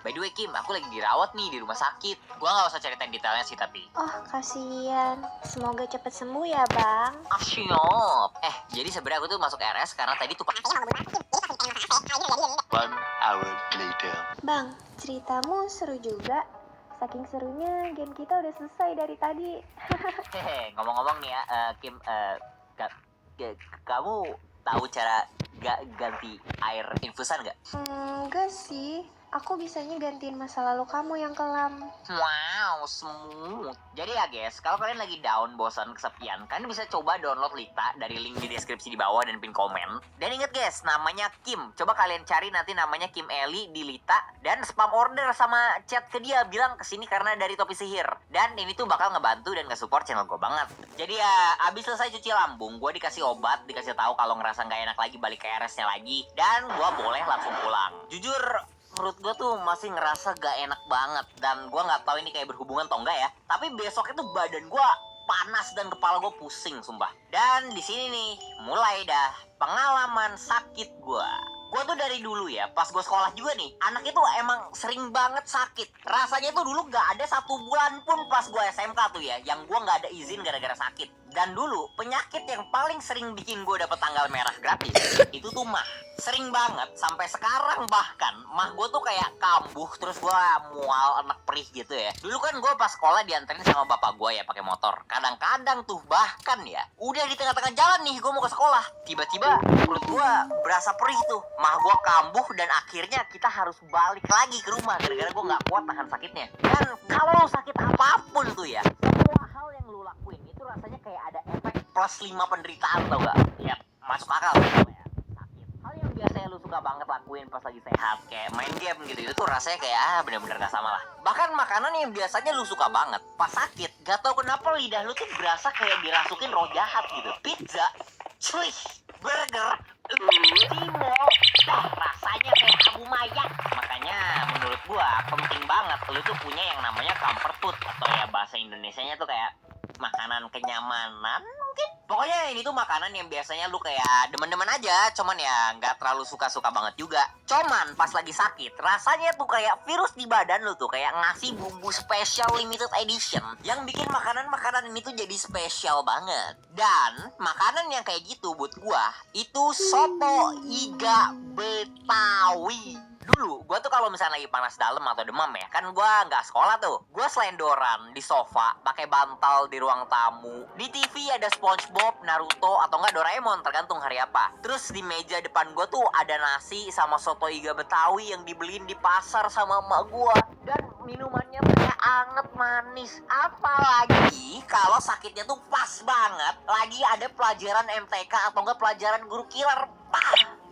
By the way Kim, aku lagi dirawat nih di rumah sakit. Gua gak usah ceritain detailnya sih tapi. Oh, kasihan. Semoga cepat sembuh ya, Bang. Siap. Jadi sebenarnya aku tuh masuk RS karena tadi tuh 1 hour later. Bang, ceritamu seru juga. Saking serunya game kita udah selesai dari tadi. Hehe, ngomong-ngomong nih ya, Kim, kamu tahu cara ganti air infusan nggak? Enggak sih. Aku bisanya gantiin masa lalu kamu yang kelam. Wow, smooth. Jadi ya guys, kalau kalian lagi down, bosan, kesepian, kalian bisa coba download Lita dari link di deskripsi di bawah dan pin komen. Dan inget guys, namanya Kim. Coba kalian cari nanti namanya Kim Eli di Lita dan spam order sama chat ke dia bilang kesini karena dari Topi Sihir. Dan ini tuh bakal ngebantu dan nge-support channel gue banget. Jadi ya, abis selesai cuci lambung, gue dikasih obat, dikasih tahu kalau ngerasa nggak enak lagi balik ke RS-nya lagi, dan gue boleh langsung pulang. Jujur, menurut gue tuh masih ngerasa gak enak banget. Dan gue gak tahu ini kayak berhubungan atau enggak ya. Tapi besok itu badan gue panas dan kepala gue pusing sumpah. Dan di sini nih mulai dah pengalaman sakit gue. Gue tuh dari dulu ya, pas gue sekolah juga nih, anak itu emang sering banget sakit. Rasanya tuh dulu gak ada 1 bulan pun pas gue SMK tuh ya, yang gue gak ada izin gara-gara sakit. Dan dulu, penyakit yang paling sering bikin gue dapet tanggal merah gratis, itu tuh mah. Sering banget, sampai sekarang bahkan, mah gue tuh kayak kambuh, terus gue mual, anak perih gitu ya. Dulu kan gue pas sekolah dianterin sama bapak gue ya, pakai motor. Kadang-kadang tuh, bahkan ya, udah di tengah-tengah jalan nih, gue mau ke sekolah. Tiba-tiba, perut gue berasa perih tuh. Mah gue kambuh dan akhirnya kita harus balik lagi ke rumah gara-gara gue nggak kuat tahan sakitnya. Dan kalau lo sakit apapun tuh ya, semua hal yang lo lakuin itu rasanya kayak ada efek plus 5 penderitaan tau gak? Ya masuk akal ya, sakit. Hal yang biasanya lo suka banget lakuin pas lagi sehat kayak main game gitu, itu tuh rasanya kayak bener-bener gak sama lah. Bahkan makanan yang biasanya lo suka banget pas sakit, gak tau kenapa lidah lo tuh berasa kayak dirasukin roh jahat gitu. Pizza, cuy, burger, cimol, rasanya kayak abu mayat. Makanya menurut gua penting banget lu tuh punya yang namanya comfort food, atau ya bahasa Indonesianya tuh kayak makanan kenyamanan mungkin. Pokoknya ini tuh makanan yang biasanya lu kayak demen-demen aja, cuman ya nggak terlalu suka-suka banget juga. Cuman pas lagi sakit, rasanya tuh kayak virus di badan lu tuh kayak ngasih bumbu special limited edition yang bikin makanan-makanan ini tuh jadi spesial banget. Dan makanan yang kayak gitu buat gua itu soto iga Betawi. Dulu, gue tuh kalau misalnya lagi panas dalam atau demam ya, kan gue nggak sekolah tuh. Gue selendoran di sofa, pakai bantal di ruang tamu. Di TV ada SpongeBob, Naruto, atau enggak Doraemon, tergantung hari apa. Terus di meja depan gue tuh ada nasi sama soto iga Betawi yang dibeliin di pasar sama emak gue. Dan minumannya kayak anget manis. Apalagi kalau sakitnya tuh pas banget, lagi ada pelajaran MTK atau enggak pelajaran guru killer.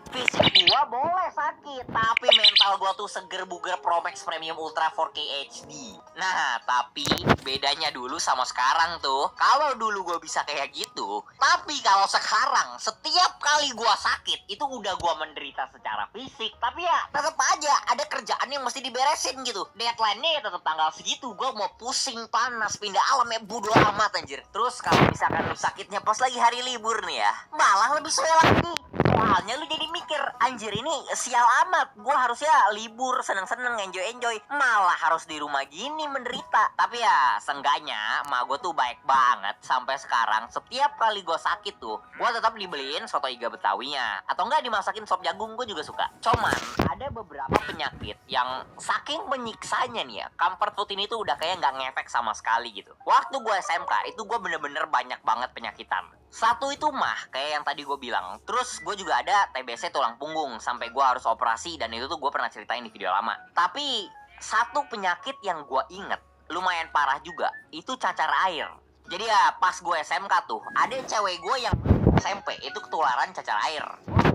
Fisik gua boleh sakit, tapi mental gua tuh seger buger Promax Premium Ultra 4K HD. Nah, tapi bedanya dulu sama sekarang tuh. Kalau dulu gua bisa kayak gitu, tapi kalau sekarang setiap kali gua sakit itu udah gua menderita secara fisik. Tapi ya tetap aja ada kerjaan yang mesti diberesin gitu. Deadline-nya ya tetap tanggal segitu. Gua mau pusing panas pindah alam ya bodo amat anjir. Terus kalau misalkan lu sakitnya pas lagi hari libur nih ya, malah lebih suwe lagi. Soalnya lu jadi mikir, anjir ini sial amat, gue harusnya libur, seneng-seneng, enjoy-enjoy, malah harus di rumah gini menderita. Tapi ya, seenggaknya emak gue tuh baik banget. Sampai sekarang, setiap kali gue sakit tuh, gue tetap dibeliin soto iga Betawinya. Atau enggak dimasakin sop jagung, gue juga suka. Cuman, ada beberapa penyakit yang saking penyiksanya nih ya, comfort food ini tuh udah kayak nggak ngefek sama sekali gitu. Waktu gue SMK, itu gue bener-bener banyak banget penyakitan. Satu itu mah, kayak yang tadi gue bilang. Terus gue juga ada TBC tulang punggung, sampai gue harus operasi, dan itu tuh gue pernah ceritain di video lama. Tapi, satu penyakit yang gue inget, lumayan parah juga, itu cacar air. Jadi ya, pas gue SMK tuh, ada cewek gue yang SMP, itu ketularan cacar air.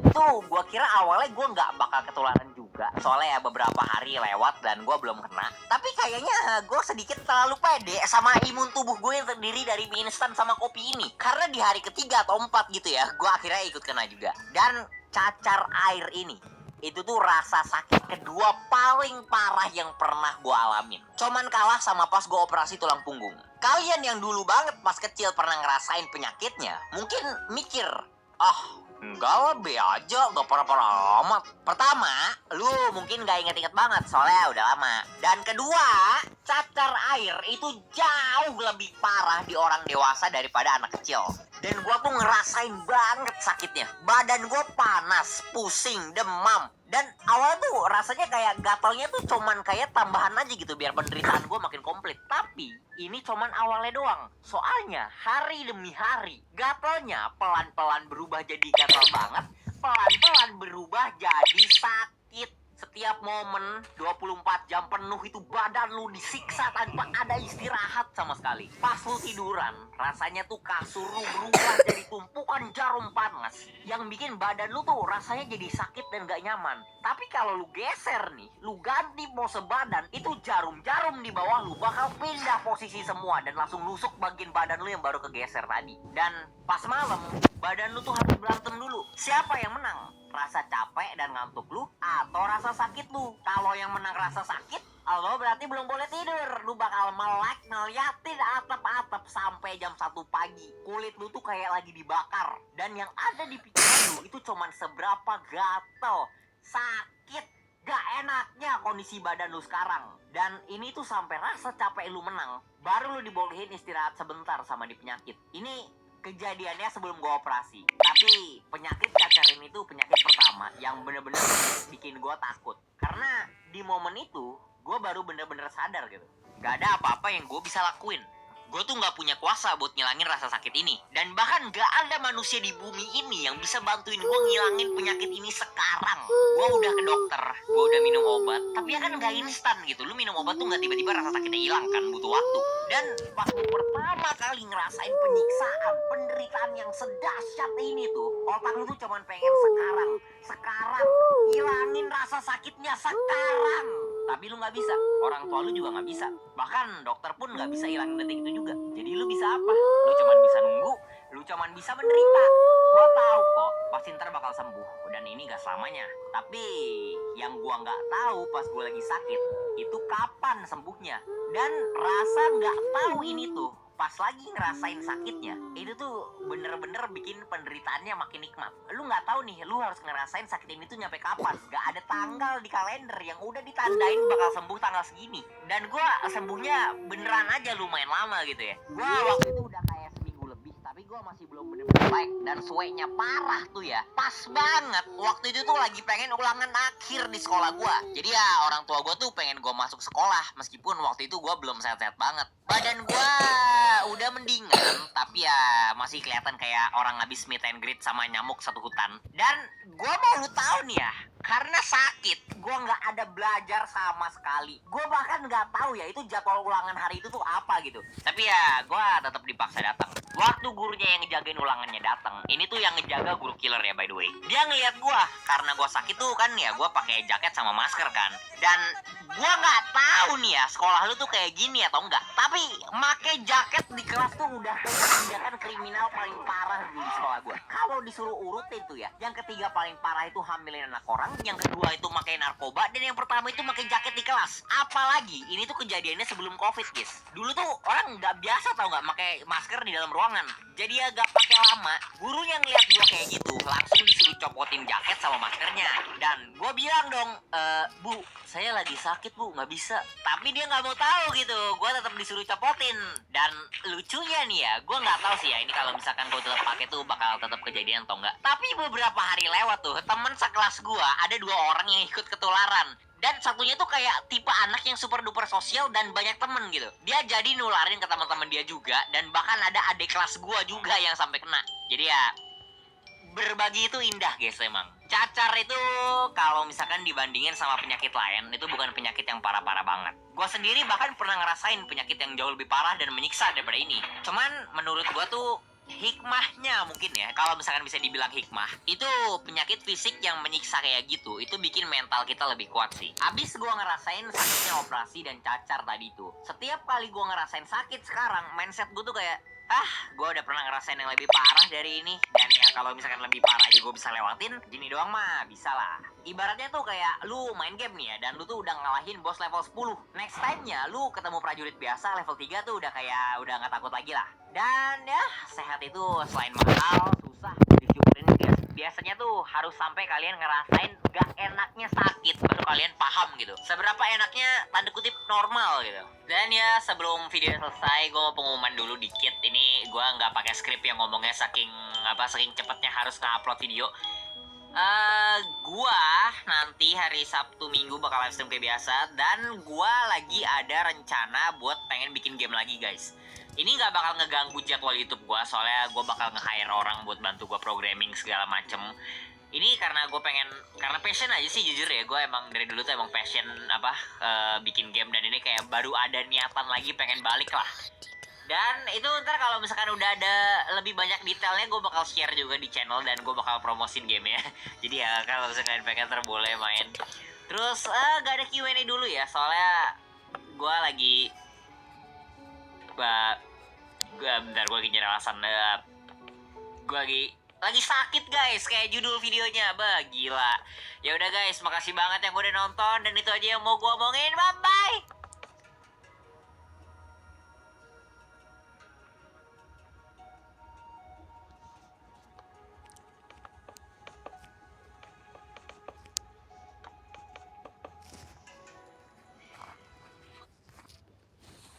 Itu gue kira awalnya gue nggak bakal ketularan juga, soalnya ya beberapa hari lewat dan gue belum kena. Tapi kayaknya gue sedikit terlalu pede sama imun tubuh gue yang terdiri dari mie instan sama kopi ini. Karena di hari ketiga atau 4 gitu ya, gue akhirnya ikut kena juga. Dan cacar air ini, itu tuh rasa sakit kedua paling parah yang pernah gue alamin. Cuman kalah sama pas gue operasi tulang punggung. Kalian yang dulu banget pas kecil pernah ngerasain penyakitnya, mungkin mikir, enggak lah, be aja, gak parah-parah amat. Pertama, lu mungkin gak inget-inget banget, soalnya udah lama. Dan kedua, cacar air itu jauh lebih parah di orang dewasa daripada anak kecil. Dan gua tuh ngerasain banget sakitnya. Badan gua panas, pusing, demam. Dan awalnya tuh rasanya kayak gatalnya tuh cuman kayak tambahan aja gitu biar penderitaan gue makin komplit. Tapi ini cuman awalnya doang. Soalnya hari demi hari gatalnya pelan-pelan berubah jadi gatal banget. Pelan-pelan berubah jadi sakit. Setiap momen 24 jam penuh itu badan lu disiksa tanpa ada istirahat sama sekali. Pas lu tiduran, rasanya tuh kasur lu berubah jadi tumpukan jarum panas yang bikin badan lu tuh rasanya jadi sakit dan gak nyaman. Tapi kalau lu geser nih, lu ganti pose badan, itu jarum-jarum di bawah lu bakal pindah posisi semua dan langsung nusuk bagian badan lu yang baru kegeser tadi. Dan pas malam, badan lu tuh harus berantem dulu. Siapa yang menang? Rasa capek dan ngantuk lu atau rasa sakit lu? Kalau yang menang rasa sakit, lo berarti belum boleh tidur. Lu bakal melek ngeliatin atap-atap sampai jam 1 pagi. Kulit lu tuh kayak lagi dibakar. Dan yang ada di pikiran lu itu cuman seberapa gatel, sakit, gak enaknya kondisi badan lu sekarang. Dan ini tuh sampai rasa capek lu menang, baru lu dibolehin istirahat sebentar sama di penyakit. Ini kejadiannya sebelum gue operasi. Tapi penyakit cacar ini tuh penyakit pertama yang bener-bener bikin gue takut. Karena di momen itu gue baru bener-bener sadar gitu, gak ada apa-apa yang gue bisa lakuin. Gue tuh gak punya kuasa buat ngilangin rasa sakit ini. Dan bahkan gak ada manusia di bumi ini yang bisa bantuin gue ngilangin penyakit ini sekarang. Gue udah ke dokter, gue udah minum obat, tapi ya kan gak instan gitu. Lu minum obat tuh gak tiba-tiba rasa sakitnya hilang kan, butuh waktu. Dan waktu pertama kali ngerasain penyiksaan, penderitaan yang sedahsyat ini tuh, otak lu tuh cuman pengen sekarang, hilangin rasa sakitnya sekarang. Tapi lu gak bisa, orang tua lu juga gak bisa. Bahkan dokter pun gak bisa hilangin detik itu juga. Jadi lu bisa apa? Lu cuman bisa nunggu, lu cuman bisa menderita. Gua tahu kok, pasti ntar bakal sembuh. Dan ini gak selamanya. Tapi yang gua gak tahu pas gua lagi sakit, itu kapan sembuhnya. Dan rasa gak tahu ini tuh, pas lagi ngerasain sakitnya, itu tuh bener-bener bikin penderitaannya makin nikmat. Lu nggak tahu nih, lu harus ngerasain sakit ini tuh nyampe kapan. Gak ada tanggal di kalender yang udah ditandain bakal sembuh tanggal segini. Dan gue sembuhnya beneran aja lumayan lama gitu ya. Gue waktu itu udah kayak seminggu lebih, tapi gue masih belum bener-bener jelek dan suenya parah tuh ya. Pas banget waktu itu tuh lagi pengen ulangan akhir di sekolah gua. Jadi ya orang tua gua tuh pengen gua masuk sekolah meskipun waktu itu gua belum sehat-sehat banget. Badan gua udah mendingan tapi ya masih kelihatan kayak orang habis meet and greet sama nyamuk satu hutan. Dan gua mau lu tahu nih ya, karena sakit, gue nggak ada belajar sama sekali. Gue bahkan nggak tahu ya itu jadwal ulangan hari itu tuh apa gitu. Tapi ya gue tetap dipaksa datang. Waktu gurunya yang ngejagain ulangannya datang, ini tuh yang ngejaga guru killer ya by the way. Dia ngeliat gue karena gue sakit tuh kan ya gue pakai jaket sama masker kan. Dan gue nggak tahu nih ya sekolah lu tuh kayak gini atau enggak. Tapi make jaket di kelas tuh udah kayak tindakan kriminal paling parah di sekolah gue. Kalau disuruh urutin tuh ya, yang ketiga paling parah itu hamilin anak orang, yang kedua itu pakai narkoba, dan yang pertama itu pakai jaket di kelas. Apalagi ini tuh kejadiannya sebelum covid guys. Dulu tuh orang nggak biasa tau nggak pakai masker di dalam ruangan. Jadi agak pakai lama. Gurunya ngeliat gua kayak gitu, langsung disuruh copotin jaket sama maskernya. Dan gua bilang dong, Bu, saya lagi sakit bu, nggak bisa. Tapi dia nggak mau tahu gitu. Gua tetap disuruh copotin. Dan lucunya nih ya, gua nggak tahu sih ya ini kalau misalkan gua tetap pakai tuh bakal tetap kejadian atau enggak. Tapi beberapa hari lewat tuh, temen sekelas gua ada 2 orang yang ikut ketularan. Dan satunya tuh kayak tipe anak yang super duper sosial dan banyak temen gitu. Dia jadi nularin ke teman-teman dia juga. Dan bahkan ada adik kelas gua juga yang sampai kena. Jadi ya berbagi itu indah guys emang. Cacar itu kalau misalkan dibandingin sama penyakit lain, itu bukan penyakit yang parah-parah banget. Gua sendiri bahkan pernah ngerasain penyakit yang jauh lebih parah dan menyiksa daripada ini. Cuman menurut gua tuh hikmahnya mungkin ya, kalau misalkan bisa dibilang hikmah, itu penyakit fisik yang menyiksa kayak gitu, itu bikin mental kita lebih kuat sih. Abis gua ngerasain sakitnya operasi dan cacar tadi tuh, setiap kali gua ngerasain sakit sekarang, mindset gua tuh kayak, gue udah pernah ngerasain yang lebih parah dari ini. Dan ya kalau misalkan lebih parah aja gue bisa lewatin, gini doang mah bisa lah. Ibaratnya tuh kayak lu main game nih ya, dan lu tuh udah ngalahin bos level 10. Next time-nya lu ketemu prajurit biasa level 3 tuh udah kayak udah gak takut lagi lah. Dan ya sehat itu selain mahal, susah disyukurin guys. Biasanya tuh harus sampai kalian ngerasain gak enaknya sakit baru kalian paham gitu seberapa enaknya tanda kutip normal gitu. Dan ya sebelum video selesai, gue mau pengumuman dulu dikit. Ini gue nggak pakai skrip yang ngomongnya saking cepatnya harus nge-upload video. Gua nanti hari Sabtu Minggu bakal live stream kayak biasa. Dan gua lagi ada rencana buat pengen bikin game lagi guys. Ini nggak bakal ngeganggu jadwal YouTube gua, soalnya gua bakal nge-hire orang buat bantu gua programming segala macem. Ini karena gue pengen, karena passion aja sih jujur ya. Gue emang dari dulu tuh emang passion bikin game. Dan ini kayak baru ada niatan lagi pengen balik lah. Dan itu ntar kalau misalkan udah ada lebih banyak detailnya gue bakal share juga di channel. Dan gue bakal promosin game ya. Jadi ya kalau misalkan pengen boleh main. Terus gak ada Q&A dulu ya, soalnya gue lagi bentar, gue lagi nyari alasan. Gue lagi sakit guys, kayak judul videonya. Gila. Ya udah guys, makasih banget yang udah nonton, dan itu aja yang mau gue omongin. Bye bye.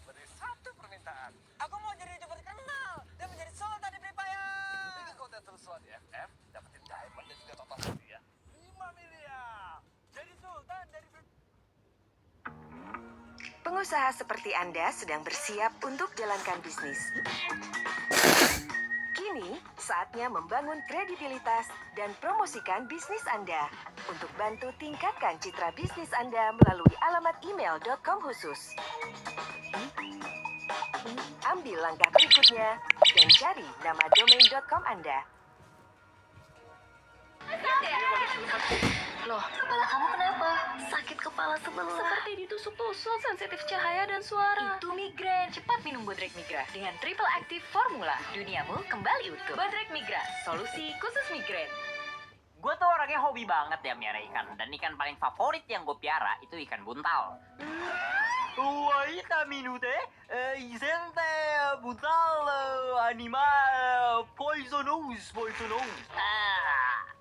Beri satu permintaan. Aku mau jadi youtuber terkenal dan menjadi sultan di Free Fire. Bikin konten terus di FF, dapetin diamond dan juga total hadiah 5 miliar. Jadi sultan dari Free. Pengusaha seperti Anda sedang bersiap untuk jalankan bisnis. Kini, saatnya membangun kredibilitas dan promosikan bisnis Anda. Untuk bantu tingkatkan citra bisnis Anda melalui alamat email.com khusus. Ambil langkah berikutnya dan cari nama domain.com Anda. Loh, kepala kamu kenapa? Sakit kepala sebelah. Seperti ditusuk-tusuk, sensitif cahaya dan suara. Itu migrain. Cepat minum Bodrek Migra dengan triple active formula. Duniamu kembali utuh. Bodrek Migra, solusi khusus migrain. Gue tuh orangnya hobi banget ya miara ikan. Dan ikan paling favorit yang gue piara itu ikan buntal. Wahita minute, isente buntal animal poisonous.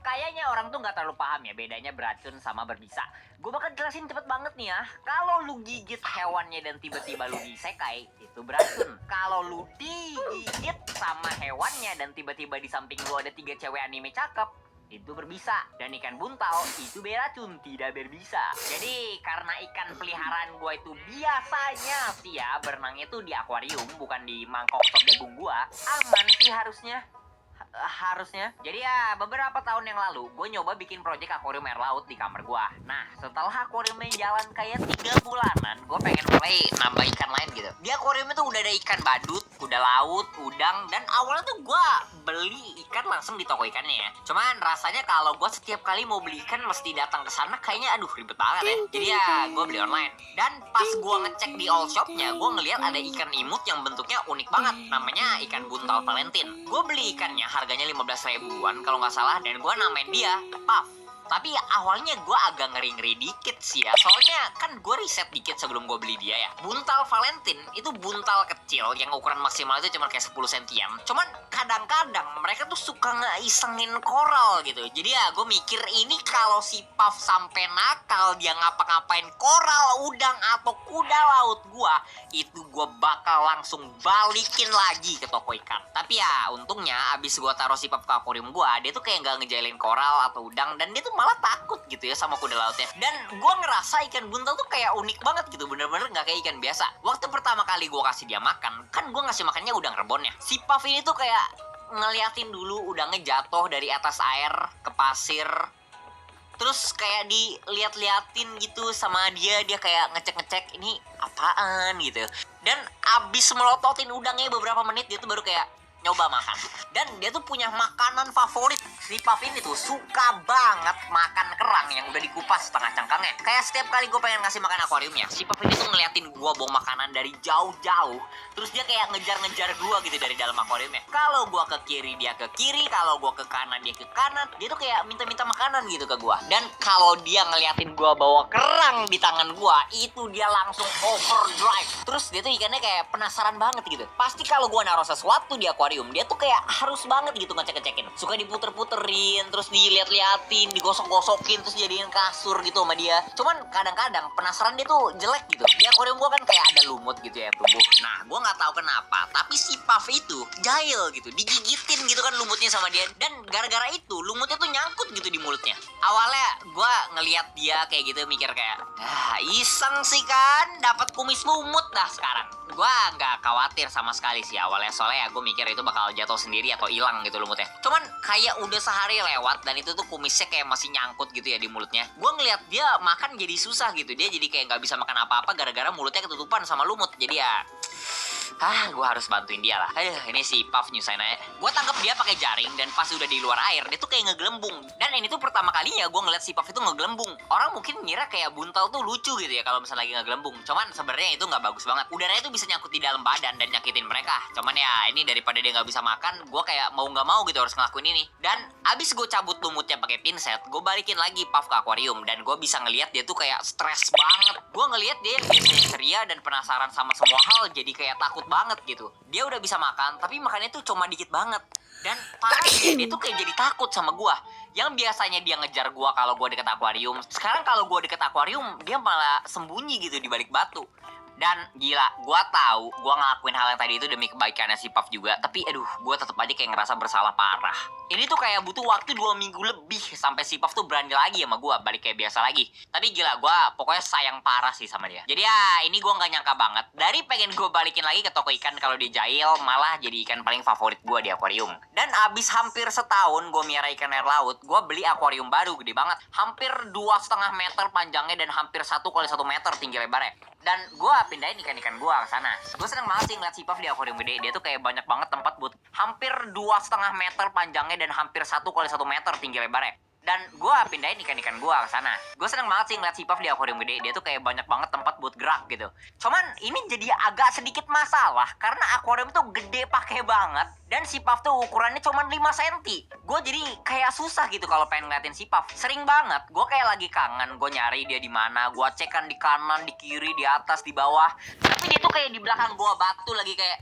Kayaknya orang tuh nggak terlalu paham ya bedanya beracun sama berbisa. Gue bakal jelasin cepet banget nih ya. Kalau lu gigit hewannya dan tiba-tiba lu disekai, itu beracun. Kalau lu digigit sama hewannya dan tiba-tiba di samping lu ada 3 cewek anime cakep, itu berbisa. Dan ikan buntal itu beracun, tidak berbisa. Jadi karena ikan peliharaan gue itu biasanya sih ya berenangnya tuh di akuarium, bukan di mangkok sop jagung gue, aman sih harusnya. Jadi ya beberapa tahun yang lalu gue nyoba bikin proyek akuarium air laut di kamar gue. Nah setelah akuariumnya jalan kayak 3 bulanan, gue pengen mulai nambah ikan lain gitu. Di akuarium itu udah ada ikan badut, kuda laut, udang, dan awalnya tuh gue beli ikan langsung di toko ikannya ya. Cuman rasanya kalau gue setiap kali mau beli ikan mesti datang ke sana, kayaknya aduh ribet banget ya. Jadi ya gue beli online. Dan pas gue ngecek di all shopnya, gue ngeliat ada ikan imut yang bentuknya unik banget, namanya ikan buntal Valentine. Gue beli ikannya harganya 15 ribuan kalau nggak salah, dan gue namain dia Puff. Tapi awalnya gue agak ngeri-ngeri dikit sih ya, soalnya kan gue riset dikit sebelum gue beli dia ya. Buntal Valentine itu buntal kecil yang ukuran maksimal itu cuma kayak 10 sentian. Cuman kadang-kadang mereka tuh suka ngeisengin koral gitu. Jadi ya gue mikir ini kalau si Puff sampai nakal, dia ngapa-ngapain koral, udang, atau kuda laut gue, itu gue bakal langsung balikin lagi ke toko ikan. Tapi ya untungnya abis gue taruh si Puff ke akuarium gue, dia tuh kayak nggak ngejailin koral atau udang, dan dia tuh malah takut gitu ya sama kuda lautnya. Dan gue ngerasa ikan buntal tuh kayak unik banget gitu, bener-bener gak kayak ikan biasa. Waktu pertama kali gue kasih dia makan, kan gue ngasih makannya udang rebonnya. Si Puff ini tuh kayak ngeliatin dulu udangnya jatuh dari atas air ke pasir, terus kayak dilihat-liatin gitu sama dia kayak ngecek-ngecek ini apaan gitu. Dan abis melototin udangnya beberapa menit, dia tuh baru kayak nyoba makan. Dan dia tuh punya makanan favorit. Si Puff ini tuh suka banget makan kerang yang udah dikupas setengah cangkangnya. Kayak setiap kali gue pengen ngasih makan akuariumnya, si Puff ini tuh ngeliatin gue bawa makanan dari jauh-jauh. Terus dia kayak ngejar-ngejar gue gitu dari dalam akuariumnya. Kalau gue ke kiri, dia ke kiri. Kalau gue ke kanan, dia ke kanan. Dia tuh kayak minta-minta makanan gitu ke gue. Dan kalau dia ngeliatin gue bawa kerang di tangan gue, itu dia langsung overdrive. Terus dia tuh ikannya kayak penasaran banget gitu. Pasti kalau gue naruh sesuatu di akuarium, dia tuh kayak harus banget gitu ngecek-ngecekin. Suka diputer-puterin, terus dilihat-liatin, digosok-gosokin, terus jadiin kasur gitu sama dia. Cuman kadang-kadang penasaran dia tuh jelek gitu. Di akuarium gua kan kayak ada lumut gitu ya tumbuh. Nah, gua nggak tahu kenapa, tapi si Puff itu jahil gitu, digigitin gitu kan lumutnya sama dia. Dan gara-gara itu lumutnya tuh nyangkut gitu di mulutnya. Awalnya gua ngelihat dia kayak gitu mikir kayak, iseng sih kan, dapat kumis lumut dah sekarang. Gua nggak khawatir sama sekali sih awalnya, soalnya ya gue mikir itu bakal jatuh sendiri atau hilang gitu lumutnya. Cuman kayak udah sehari lewat dan itu tuh kumisnya kayak masih nyangkut gitu ya di mulutnya. Gue ngeliat dia makan jadi susah gitu, dia jadi kayak nggak bisa makan apa-apa gara-gara mulutnya ketutupan sama lumut. Jadi ya gue harus bantuin dia lah. Aduh, ini si Puff nyusahin aja. Gue tangkap dia pakai jaring, dan pas udah di luar air, dia tuh kayak ngegelembung. Dan ini tuh pertama kalinya gue ngeliat si Puff itu ngegelembung. Orang mungkin ngira kayak buntal tuh lucu gitu ya kalau misalnya lagi ngegelembung. Cuman sebenarnya itu nggak bagus banget. Udaranya tuh bisa nyangkut di dalam badan dan nyakitin mereka. Cuman ya ini daripada dia nggak bisa makan, gue kayak mau nggak mau gitu harus ngelakuin ini. Dan abis gue cabut lumutnya pakai pinset, gue balikin lagi Puff ke akuarium, dan gue bisa ngeliat dia tuh kayak stres banget. Gue ngeliat dia yang biasanya ceria dan penasaran sama semua hal jadi kayak takut banget gitu. Dia udah bisa makan, tapi makannya tuh cuma dikit banget. Dan parahnya dia tuh kayak jadi takut sama gua. Yang biasanya dia ngejar gua kalau gua deket akuarium, sekarang kalau gua deket akuarium, dia malah sembunyi gitu di balik batu. Dan gila, gua tahu gua ngelakuin hal yang tadi itu demi kebaikannya si Puff juga, tapi aduh, gua tetap aja kayak ngerasa bersalah parah. Ini tuh kayak butuh waktu 2 minggu lebih sampai si Puff tuh berani lagi sama gua, balik kayak biasa lagi. Tapi gila, gua pokoknya sayang parah sih sama dia. Jadi ya, ini gua nggak nyangka banget. Dari pengen gua balikin lagi ke toko ikan kalau dia jahil, malah jadi ikan paling favorit gua di akuarium. Dan abis hampir setahun gua miara ikan air laut, gua beli akuarium baru gede banget, hampir 2,5 meter panjangnya dan hampir 1 kali 1 meter tinggi lebarnya. Dan gue pindahin ikan-ikan gue ke sana. Gue seneng banget sih ngeliat si Puff di akuarium gede. Dia tuh kayak banyak banget tempat buat hampir 2,5 meter panjangnya dan hampir 1 kali 1 meter tinggi lebarnya. Dan gue pindahin ikan-ikan gue ke sana. Gue seneng banget sih ngeliat si Puff di akuarium gede. Dia tuh kayak banyak banget tempat buat gerak gitu. Cuman ini jadi agak sedikit masalah karena akuarium tuh gede pakai banget. Dan si Puff tuh ukurannya cuma 5 cm. Gue jadi kayak susah gitu kalau pengen ngeliatin si Puff. Sering banget gue kayak lagi kangen. Gue nyari dia di mana. Gue cek kan di kanan, di kiri, di atas, di bawah. Tapi dia tuh kayak di belakang gue batu lagi kayak.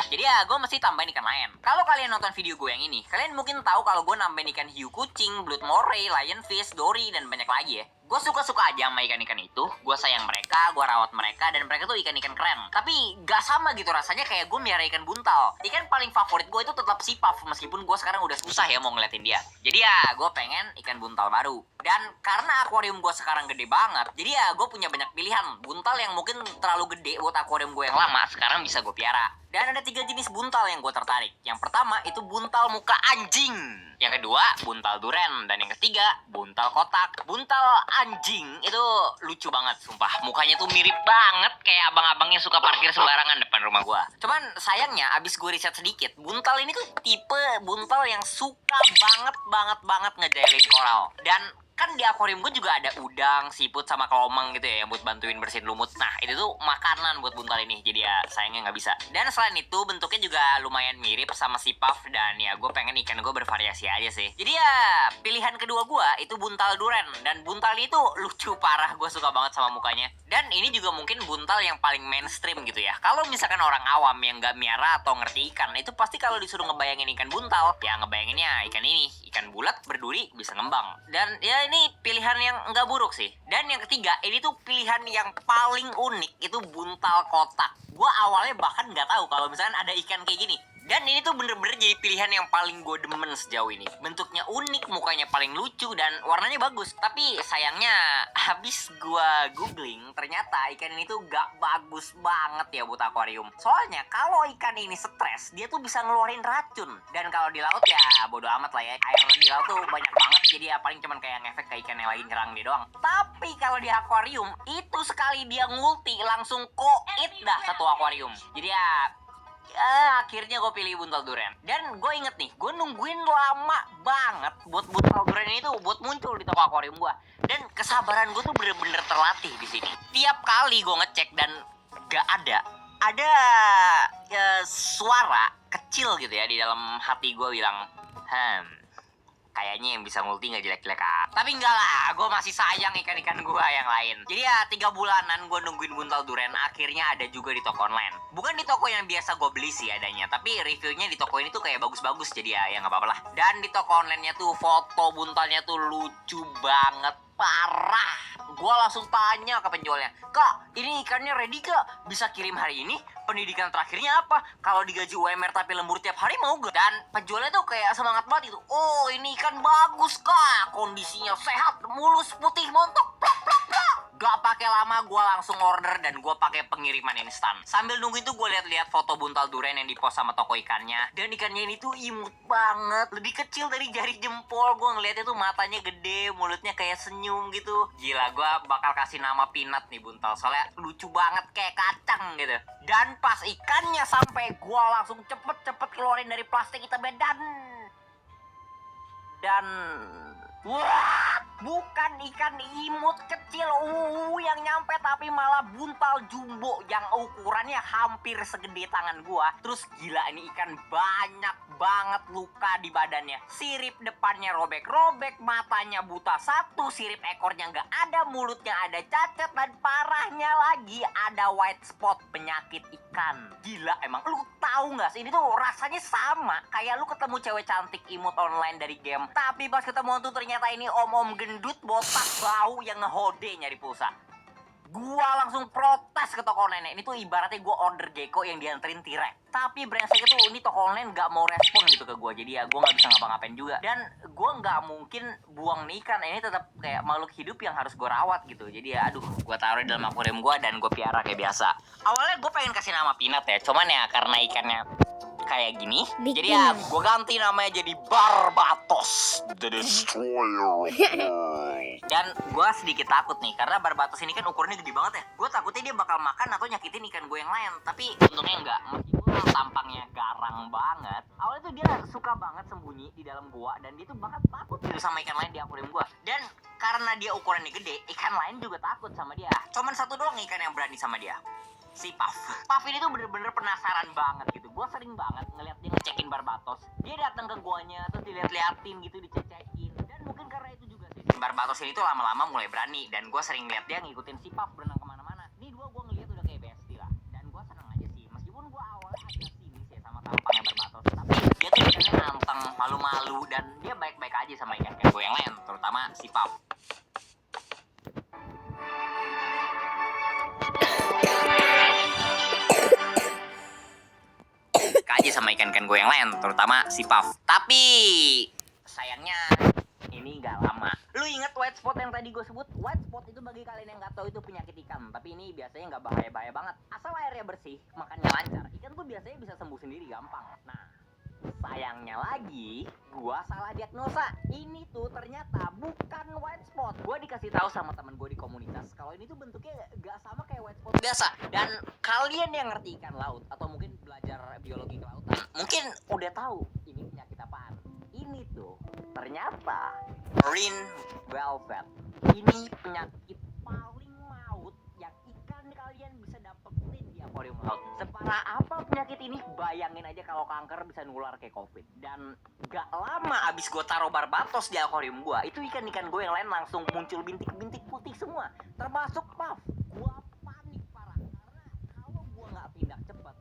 Jadi ya gue mesti tambahin ikan lain. Kalau kalian nonton video gue yang ini, kalian mungkin tahu kalau gue nambahin ikan hiu kucing, blood moray, lionfish, dory, dan banyak lagi ya. Gue suka-suka aja sama ikan-ikan itu. Gue sayang mereka, gue rawat mereka, dan mereka tuh ikan-ikan keren. Tapi gak sama gitu rasanya kayak gue miara ikan buntal. Ikan paling favorit gue itu tetap si Puff, meskipun gue sekarang udah susah ya mau ngeliatin dia. Jadi ya gue pengen ikan buntal baru. Dan karena akuarium gue sekarang gede banget, jadi ya gue punya banyak pilihan. Buntal yang mungkin terlalu gede buat akuarium gue yang lama, sekarang bisa gue piara. Dan ada 3 jenis buntal yang gue tertarik. Yang pertama itu buntal muka anjing. Yang kedua buntal duren. Dan yang ketiga buntal kotak. Buntal anjing itu lucu banget sumpah. Mukanya tuh mirip banget kayak abang-abang yang suka parkir sembarangan depan rumah gue. Cuman sayangnya abis gue riset sedikit, buntal ini tuh tipe buntal yang suka banget ngejailin koral. Dan kan di akuarium gue juga ada udang, siput, sama kelomang gitu ya yang buat bantuin bersihin lumut. Nah itu tuh makanan buat buntal ini, jadi ya sayangnya nggak bisa. Dan selain itu bentuknya juga lumayan mirip sama si Puff. Dan ya gue pengen ikan gue bervariasi aja sih. Jadi ya pilihan kedua gue itu buntal duren. Dan buntal ini tuh lucu parah, gue suka banget sama mukanya. Dan ini juga mungkin buntal yang paling mainstream gitu ya. Kalau misalkan orang awam yang nggak miara atau ngerti ikan, itu pasti kalau disuruh ngebayangin ikan buntal, ya ngebayanginnya ikan ini, ikan bulat berduri bisa ngembang. Dan ya ini pilihan yang nggak buruk sih. Dan yang ketiga, ini tuh pilihan yang paling unik, itu buntal kotak. Gue awalnya bahkan nggak tahu kalau misalkan ada ikan kayak gini. Dan ini tuh bener-bener jadi pilihan yang paling gue demen sejauh ini. Bentuknya unik, mukanya paling lucu, dan warnanya bagus. Tapi sayangnya, habis gue googling, ternyata ikan ini tuh gak bagus banget ya buat akuarium. Soalnya kalau ikan ini stres, dia tuh bisa ngeluarin racun. Dan kalau di laut ya bodo amat lah ya. Air di laut tuh banyak banget, jadi ya paling cuman kayak ngefek ke ikan yang lagi nyerang dia doang. Tapi kalau di akuarium, itu sekali dia ngulti langsung koit dah satu akuarium. Jadi ya akhirnya gue pilih buntal duren. Dan gue inget nih, gue nungguin lama banget buat buntal duren ini tuh buat muncul di toko akuarium gue. Dan kesabaran gue tuh bener-bener terlatih di sini. Tiap kali gue ngecek dan gak ada suara kecil gitu ya di dalam hati gue bilang, kayaknya yang bisa multi gak jelek-jelek Tapi enggak lah, gue masih sayang ikan-ikan gue yang lain. Jadi ya 3 bulanan gue nungguin buntal duren, akhirnya ada juga di toko online. Bukan di toko yang biasa gue beli sih adanya, tapi reviewnya di toko ini tuh kayak bagus-bagus, jadi ya nggak apa-apa lah. Dan di toko onlinenya tuh foto buntalnya tuh lucu banget, parah. Gue langsung tanya ke penjualnya, "Kak, ini ikannya ready kak? Bisa kirim hari ini? Pendidikan terakhirnya apa? Kalau digaji UMR tapi lembur tiap hari mau gak?" Dan penjualnya tuh kayak semangat banget gitu. "Oh, ini ikan bagus kak, kondisinya sehat, mulus, putih, montok, plak plak plak." Gak pakai lama, gue langsung order dan gue pakai pengiriman instan. Sambil nungguin tuh gue lihat-lihat foto buntal duren yang dipost sama toko ikannya. Dan ikannya ini tuh imut banget, lebih kecil dari jari jempol. Gue ngeliatnya tuh matanya gede, mulutnya kayak senyum gitu. Gila, gue bakal kasih nama Peanut nih buntal, soalnya lucu banget kayak kacang gitu. Dan pas ikannya sampai, gue langsung cepet-cepet keluarin dari plastik hitamnya dan wah, bukan ikan imut kecil yang nyampe, tapi malah buntal jumbo yang ukurannya hampir segede tangan gua. Terus gila, ini ikan banyak banget luka di badannya. Sirip depannya robek-robek, matanya buta satu, sirip ekornya nggak ada, mulutnya ada cacat, dan parahnya lagi ada white spot, penyakit ikan. Gila emang, lu tahu nggak sih, ini tuh rasanya sama kayak lu ketemu cewek cantik imut online dari game, tapi pas ketemu tuh ternyata ini om-om gendut botak bau yang ngehode nyari pulsa. Gua langsung protes ke toko online. Ini tuh ibaratnya gua order gecko yang dianterin T-Rex. Tapi brengseknya tuh ini toko online gak mau respon gitu ke gua. Jadi ya gua gak bisa ngapa-ngapain juga. Dan gua gak mungkin buang nih ikan. Ini tetap kayak makhluk hidup yang harus gua rawat gitu. Jadi ya aduh, gua taruh di dalam akuarium gua dan gua piara kayak biasa. Awalnya gua pengen kasih nama Peanut ya. Cuman ya karena ikannya kayak gini, jadi ya gue ganti namanya jadi Barbatos the Destroyer. Dan gue sedikit takut nih, karena Barbatos ini kan ukurannya gede banget ya. Gue takutnya dia bakal makan atau nyakitin ikan gue yang lain. Tapi untungnya enggak. Meskipun tampangnya garang banget. Awalnya tuh dia suka banget sembunyi di dalam gua, dan dia tuh bahkan takut gitu sama ikan lain di akuarium gua. Dan karena dia ukurannya gede, ikan lain juga takut sama dia. Cuman satu doang ikan yang berani sama dia, si Puff. Puff ini tuh bener-bener penasaran banget gitu. Gua sering banget ngeliat dia ngecekin Barbatos. Dia datang ke guanya terus dilihat-liatin gitu, dicecekin. Dan mungkin karena itu juga sih, Barbatos ini tuh lama-lama mulai berani. Dan gua sering lihat dia ngikutin si Puff berenang kemana-mana. Ini dua gua ngeliat udah kayak bestie lah. Dan gua seneng aja sih, meskipun gua awalnya agak sinis ya sama tampangnya Barbatos, tapi dia tuh ikannya nganteng, malu-malu, dan dia baik-baik aja sama ikan-ikan gua yang lain, terutama si Puff. Aja sama ikan-ikan gue yang lain, terutama si Puff. Tapi sayangnya ini nggak lama. Lu inget white spot yang tadi gue sebut? White spot itu bagi kalian yang nggak tahu itu penyakit ikan, tapi ini biasanya nggak bahaya-bahaya banget. Asal airnya bersih, makannya lancar, ikan tuh biasanya bisa sembuh sendiri gampang. Nah, sayangnya lagi, gua salah diagnosa. Ini tuh ternyata bukan white spot. Gua dikasih tahu sama temen gue di komunitas kalau ini tuh bentuknya gak sama kayak white spot biasa. Dan kalian yang ngerti ikan laut atau mungkin belajar biologi kelautan, mungkin udah tahu ini penyakit apaan. Ini tuh ternyata marine velvet. Ini penyakit paling maut yang ikan kalian bisa dapetin di akuarium laut. Separah apa penyakit ini? Bayangin aja kalau kanker bisa nular kayak COVID. Dan gak lama abis gue taruh Barbatos di akuarium gue, itu ikan-ikan gue yang lain langsung muncul bintik-bintik putih semua, termasuk Puff. Gue panik parah karena kalau gue gak pindah cepat,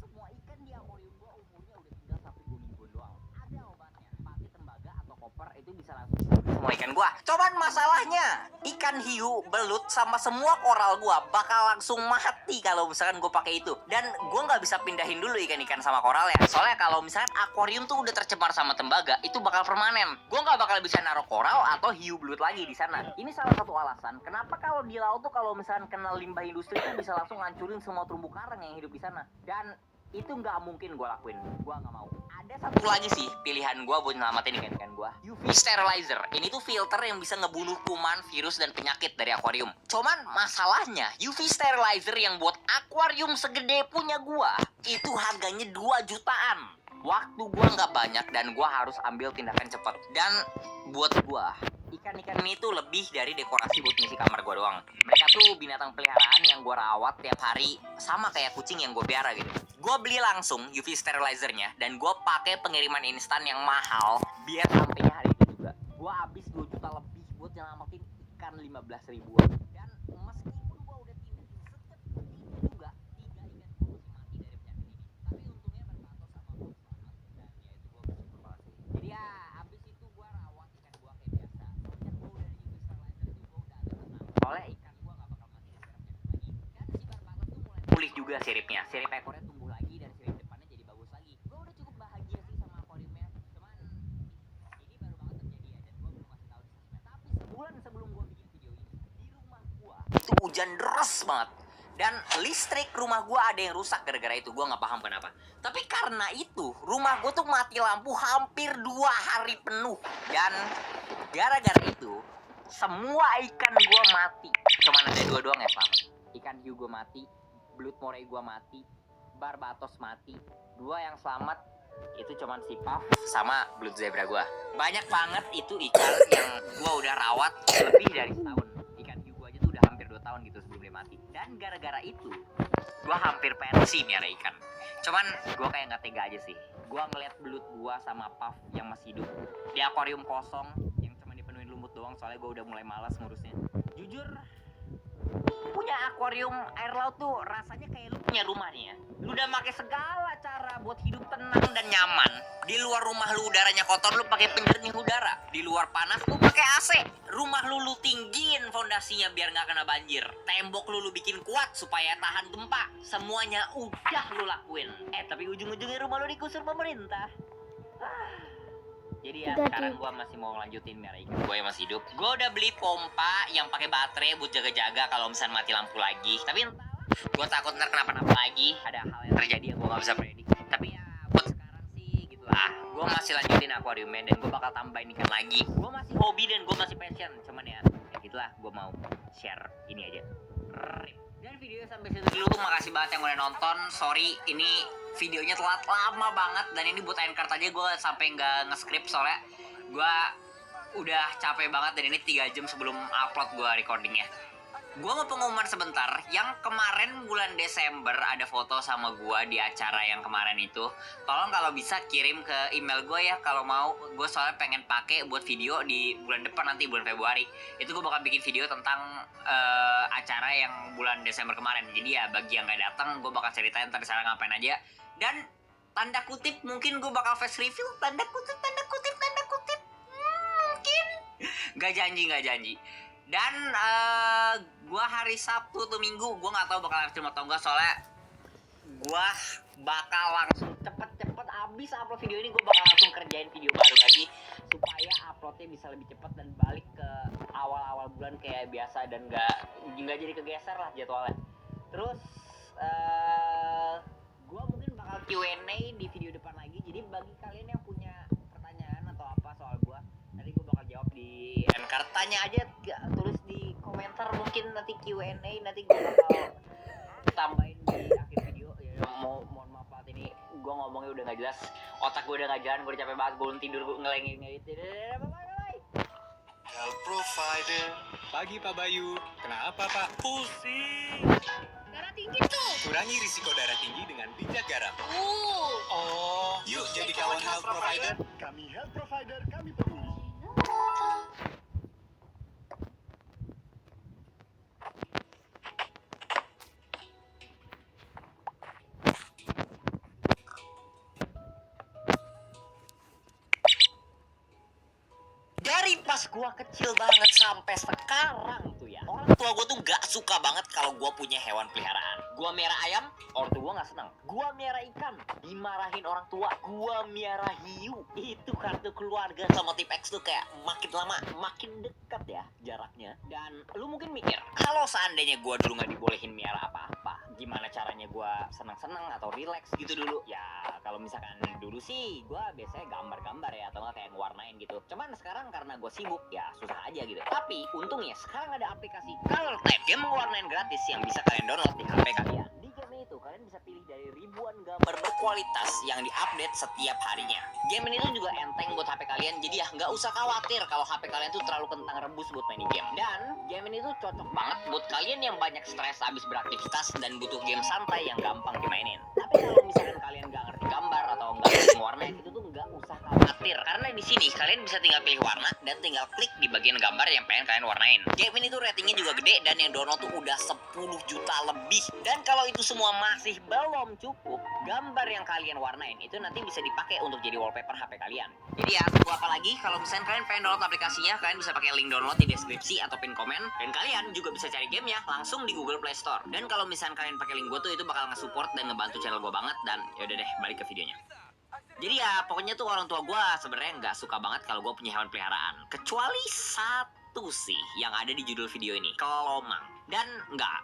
semua ikan di akuarium gue umurnya udah tinggal 1 minggu doang. Ada obatnya, pati tembaga atau koper, itu bisa langsung semua ikan gua. Cuman masalahnya, ikan hiu, belut, sama semua koral gua bakal langsung mati kalau misalkan gua pakai itu. Dan gua nggak bisa pindahin dulu ikan-ikan sama koral ya. Soalnya kalau misalkan akuarium tuh udah tercemar sama tembaga, itu bakal permanen. Gua nggak bakal bisa naruh koral atau hiu belut lagi di sana. Ini salah satu alasan kenapa kalau di laut tuh kalau misalkan kena limbah industri itu bisa langsung ngancurin semua terumbu karang yang hidup di sana. Dan itu nggak mungkin gue lakuin, gue nggak mau. Ada satu lagi sih pilihan gue buat nyelamatin ikan-ikan gue, UV sterilizer. Ini tuh filter yang bisa ngebunuh kuman, virus, dan penyakit dari akuarium. Cuman masalahnya UV sterilizer yang buat akuarium segede punya gue itu harganya 2 jutaan. Waktu gue nggak banyak dan gue harus ambil tindakan cepat. Dan buat gue, ikan-ikan ini tuh lebih dari dekorasi buat ngisi kamar gue doang. Mereka tuh binatang peliharaan yang gue rawat tiap hari, sama kayak kucing yang gue piara gitu. Gue beli langsung UV sterilizernya dan gue pakai pengiriman instan yang mahal biar sampainya hari itu juga. Gue habis 2 juta lebih buat nyelamatin ikan 15 ribuan. Dan meskipun gue udah tindakin setiap itu juga, 3 ikan gue masih mati dari penyakit ini. Tapi untungnya Barbatos sama gue selamat, dan ya itu gue bersyukur banget sih. Jadi ya habis itu gue rawat ikan gue kayak biasa. Semenjak gue udah di UV sterilizer itu gue udah agak tenang. Soalnya ikan gue gak bakal mati gara-gara penyakit lagi. Dan si Barbatos tuh mulai pulih juga siripnya. Sirip ekornya tumbuh lagi dan sirip depannya jadi bagus lagi. Gue udah cukup bahagia sih sama akuariumnya. Cuman ini baru banget terjadi ya, dan gue belum kasih tahu di sosmed. Tapi sebulan sebelum gue bikin video ini, di rumah gue itu hujan deras banget. Dan listrik rumah gue ada yang rusak gara-gara itu. Gue gak paham kenapa. Tapi karena itu rumah gue tuh mati lampu hampir 2 hari penuh. Dan gara-gara itu semua ikan gue mati. Cuman ada 2 doang ya selamat. Ikan hiu gue mati, belut moray gue mati, Barbatos mati. 2 yang selamat itu cuman si Puff sama belut zebra gue. Banyak banget itu ikan yang gue udah rawat lebih dari setahun. Ikan hiu gue aja tuh udah hampir 2 tahun gitu sebelum dia mati. Dan gara-gara itu gue hampir pensi miara ikan. Cuman gue kayak gak tega aja sih. Gue ngeliat belut gue sama Puff yang masih hidup di akuarium kosong yang cuma dipenuhin lumut doang, soalnya gue udah mulai malas ngurusnya. Jujur, punya akuarium air laut tuh rasanya kayak lu punya rumah nih ya. Lu udah pakai segala cara buat hidup tenang dan nyaman. Di luar rumah lu udaranya kotor, lu pakai penjernih udara. Di luar panas, lu pakai AC. Rumah lu tinggiin fondasinya biar nggak kena banjir. Tembok lu bikin kuat supaya tahan gempa. Semuanya udah lu lakuin. Tapi ujung-ujungnya rumah lu digusur pemerintah. Jadi ya sekarang gue masih mau lanjutin miara ikan gue yang masih hidup. Gue udah beli pompa yang pakai baterai buat jaga-jaga kalau misalnya mati lampu lagi. Tapi entahlah, gue takut ntar kenapa-napa lagi. Ada hal yang terjadi yang gue gak bisa predik. Tapi ya buat sekarang sih gitu lah. Gue masih lanjutin akuariumnya dan gue bakal tambahin ikan lagi. Gue masih hobi dan gue masih passion. Cuman ya gitulah, gue mau share ini aja. Dan videonya sampai situ dulu tuh, makasih banget yang udah nonton. Sorry ini videonya telat lama banget. Dan ini buat Endcard aja gue sampai nggak nge-script soalnya gue udah capek banget. Dan ini 3 jam sebelum upload gue recordingnya. Gue mau pengumuman sebentar, yang kemarin bulan Desember ada foto sama gue di acara yang kemarin itu. Tolong kalau bisa kirim ke email gue ya kalau mau. Gue soalnya pengen pakai buat video di bulan depan nanti, bulan Februari. Itu gue bakal bikin video tentang acara yang bulan Desember kemarin. Jadi ya bagi yang gak datang, gue bakal ceritain ntar di sana ngapain aja. Dan tanda kutip mungkin gue bakal face review, tanda kutip. Mungkin. Gak janji. Dan gue hari Sabtu atau Minggu, gue nggak tahu bakal stream atau enggak, soalnya gue bakal langsung cepet abis upload video ini. Gue bakal langsung kerjain video baru lagi supaya uploadnya bisa lebih cepat dan balik ke awal bulan kayak biasa dan nggak jadi kegeser lah jadwalnya. Terus gue mungkin bakal Q&A di video depan lagi. Jadi bagi kalian yang punya pertanyaan atau apa soal gue, nanti gue bakal jawab di Endcard. Tanya aja, tulis di komentar, mungkin nanti Q&A nanti gue bakal tambahin di akhir video. Ya, mohon maaf banget ini gue ngomongnya udah nggak jelas, otak gue udah nggak jalan, gue udah capek banget, belum tidur, gue ngelengin gitu. Bye. Health provider. Pagi Pak Bayu, kenapa Pak? Pusing. Darah tinggi tuh. Kurangi risiko darah tinggi dengan bijak garam. Oh, Yuk jadi kawan health provider. Kami health provider, kami peduli. Dari pas gua kecil banget sampai sekarang tuh ya, orang tua gua tuh gak suka banget kalau gua punya hewan peliharaan. Gua miara ayam, orang tua gua gak senang. Gua miara ikan, dimarahin orang tua. Gua miara hiu, itu kartu keluarga sama tip X tuh kayak makin lama makin dekat ya jaraknya. Dan lu mungkin mikir, kalau seandainya gua dulu gak dibolehin miara apa-apa, gimana caranya gua senang-senang atau relax gitu dulu? Ya kalau misalkan dulu sih gua biasanya gambar-gambar ya, atau nggak kayak ngewarnain gitu. Cuman sekarang karena gue sibuk ya susah aja gitu. Tapi untungnya sekarang ada aplikasi Color Type, game ngewarnain gratis yang bisa kalian download di HP kalian. Di game itu kalian bisa pilih dari ribuan gambar berkualitas yang diupdate setiap harinya. Game ini tuh juga enteng buat HP kalian, jadi ya nggak usah khawatir kalau HP kalian tuh terlalu kentang rebus buat main game. Dan game ini tuh cocok banget buat kalian yang banyak stres habis beraktivitas dan butuh game santai yang gampang dimainin. Tapi kalau misalkan kalian nggak ngerti gambar atau nggak ngerti warna, itu tuh nggak usah khawatir, karena di sini kalian bisa tinggal pilih warna dan tinggal klik di bagian gambar yang pengen kalian warnain. Game ini tuh ratingnya juga gede dan yang download tuh udah 10 juta lebih. Dan kalau itu semua masih belum cukup, gambar yang kalian warnain itu nanti bisa dipakai untuk jadi wallpaper HP kalian. Jadi ya tunggu apa lagi? Kalau misalnya kalian pengen download aplikasinya, kalian bisa pakai link download di deskripsi atau pin komen. Dan kalian juga bisa cari gamenya langsung di Google Play Store. Dan kalau misalnya kalian pakai link gue tuh, itu bakal nge-support dan ngebantu channel gue banget. Dan yaudah deh, balik ke videonya. Jadi ya pokoknya tuh orang tua gue sebenarnya nggak suka banget kalau gue punya hewan peliharaan, kecuali satu sih yang ada di judul video ini, kelomang. Dan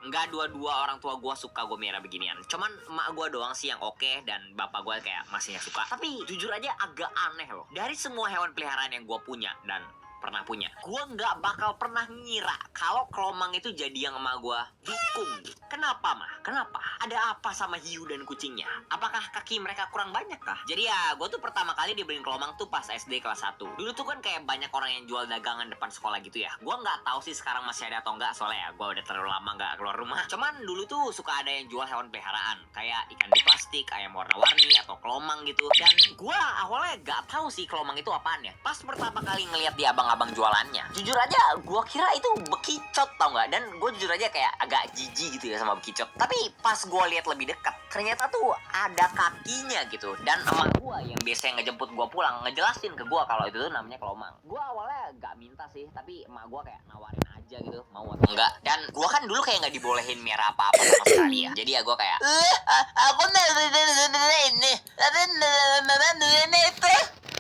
nggak dua-dua orang tua gue suka gue miara beginian. Cuman emak gue doang sih yang oke, dan bapak gue kayak masih nggak suka. Tapi jujur aja agak aneh loh, dari semua hewan peliharaan yang gue punya dan pernah punya, gue nggak bakal pernah ngira kalau kelomang itu jadi yang emak gue dukung. Kenapa mah? Kenapa? Ada apa sama hiu dan kucingnya? Apakah kaki mereka kurang banyak kah? Jadi ya gue tuh pertama kali dibeliin kelomang tuh pas SD kelas 1. Dulu tuh kan kayak banyak orang yang jual dagangan depan sekolah gitu ya. Gue nggak tahu sih sekarang masih ada atau enggak, soalnya ya gue udah terlalu lama nggak keluar rumah. Cuman dulu tuh suka ada yang jual hewan peliharaan kayak ikan di plastik, ayam warna-warni, atau kelomang gitu. Dan gue awalnya nggak tahu sih kelomang itu apaan ya. Pas pertama kali ngeliat di abang jualannya, jujur aja gue kira itu bekicot, tau nggak? Dan gue jujur aja kayak agak jijik gitu ya sama bekicot. Tapi pas gue lihat lebih dekat, ternyata tuh ada kakinya gitu. Dan emak gue yang biasanya ngejemput gue pulang ngejelasin ke gue kalau itu tuh namanya kelomang. Gue awalnya gak minta sih, tapi emak gue kayak nawarin aja gitu, mau atau enggak. Dan gue kan dulu kayak nggak dibolehin miara apa-apa sama sekali ya. Jadi ya gue kayak aku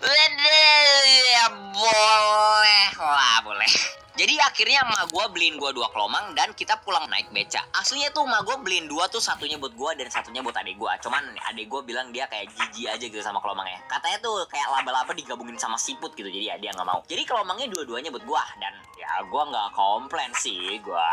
ini ya boleh lah, boleh. Jadi akhirnya emak gue beliin gue 2 kelomang dan kita pulang naik beca. Aslinya tuh emak gue beliin 2 tuh, satunya buat gue dan satunya buat adik gue. Cuman adik gue bilang dia kayak jijik aja gitu sama kelomangnya. Katanya tuh kayak laba-laba digabungin sama siput gitu, jadi ya dia nggak mau. Jadi kelomangnya dua-duanya buat gue dan ya gue nggak komplain sih gue.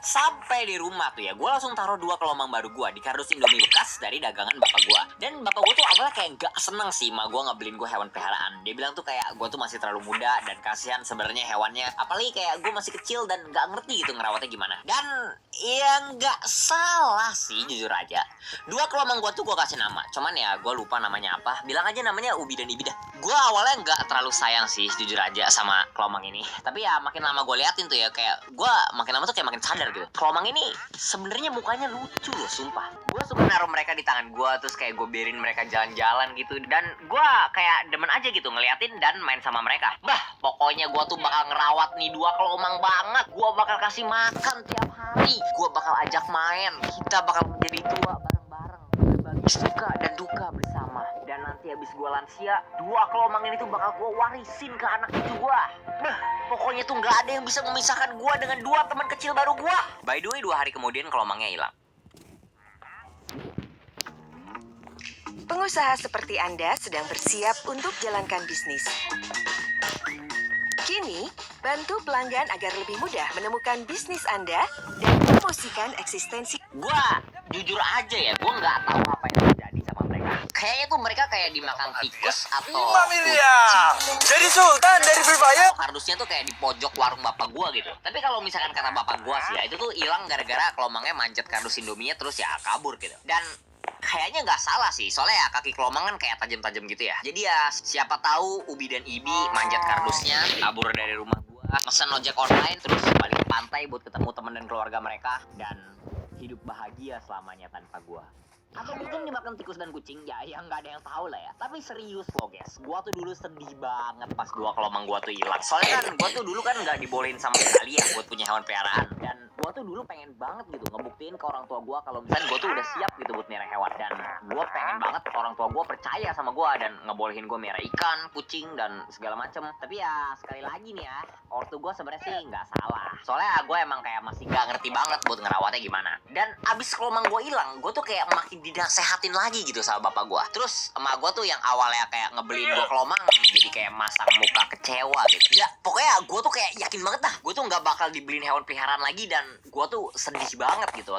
Sampai di rumah tuh ya, gue langsung taruh 2 kelomang baru gue di kardus Indomie bekas dari dagangan bapak gue. Dan bapak gue tuh awalnya kayak gak seneng sih emak gue ngebeliin gue hewan peliharaan. Dia bilang tuh kayak gue tuh masih terlalu muda dan kasihan sebenarnya hewannya. Apalagi kayak gue masih kecil dan gak ngerti gitu ngerawatnya gimana. Dan ya gak salah sih jujur aja. 2 kelomang gue tuh gue kasih nama. Cuman ya gue lupa namanya apa. Bilang aja namanya Ubi dan Ibi dah. Gue awalnya gak terlalu sayang sih jujur aja sama kelomang ini. Tapi ya makin lama gue liatin tuh ya, kayak gue makin lama tuh kayak makin sadar gitu. Kelomang ini sebenarnya mukanya lucu loh, sumpah. Gue suka naruh mereka di tangan gue, terus kayak gue biarin mereka jalan-jalan gitu. Dan gue kayak demen aja gitu ngeliatin dan main sama mereka. Bah, pokoknya gue tuh bakal ngerawat nih 2 kelomang banget. Gue bakal kasih makan tiap hari. Gue bakal ajak main. Kita bakal menjadi tua bareng-bareng, berbagi suka dan duka bersama. Dan nanti habis gue lansia, 2 kelomang ini tuh bakal gue warisin ke anak cucu gue. Bah, pokoknya tuh nggak ada yang bisa memisahkan gue dengan 2 teman kecil baru gue. By the way, 2 hari kemudian kelomangnya hilang. Pengusaha seperti Anda sedang bersiap untuk jalankan bisnis. Kini, bantu pelanggan agar lebih mudah menemukan bisnis Anda dan promosikan eksistensi. Gua jujur aja ya, gua nggak tahu apa yang terjadi sama mereka. Kayaknya tuh mereka kayak dimakan tikus atau Mamilia, jadi sultan dari Free Fire. kardusnya tuh kayak di pojok warung bapak gua gitu. Tapi kalau misalkan kata bapak gua sih ya, itu tuh hilang gara-gara kelomangnya manjat kardus Indominya terus ya kabur gitu. Dan kayaknya nggak salah sih, soalnya ya kaki kelomang kan kayak tajam-tajam gitu ya. Jadi ya siapa tahu Ubi dan Ibi manjat kardusnya, kabur dari rumah gua, mesen ojek online, terus balik ke pantai buat ketemu temen dan keluarga mereka, dan hidup bahagia selamanya tanpa gua. Atau mungkin dimakan tikus dan kucing, ya yang nggak ada yang tahu lah ya. Tapi serius loh guys, gua tuh dulu sedih banget pas 2 kelomang gua tuh hilang. Soalnya kan gua tuh dulu kan nggak dibolehin sama sekali ya buat punya hewan peliharaan. Dan gua tuh dulu pengen banget gitu ngebuktiin ke orang tua gua kalau misalnya gua tuh udah siap gitu buat miara hewan. Dan gua pengen banget orang tua gua percaya sama gua dan ngebolehin gua miara ikan, kucing dan segala macem. Tapi ya sekali lagi nih ya, ortu gua sebenarnya sih nggak salah. Soalnya gua emang kayak masih nggak ngerti banget buat ngerawatnya gimana. Dan abis kelomang gua hilang, gua tuh kayak makin dinasehatin lagi gitu sama bapak gua. Terus emak gua tuh yang awalnya kayak ngebeliin gua kelomang jadi kayak masang muka kecewa gitu. Ya pokoknya gua tuh kayak yakin banget dah, gua tuh nggak bakal dibeliin hewan peliharaan lagi dan gua tuh sedih banget gitu.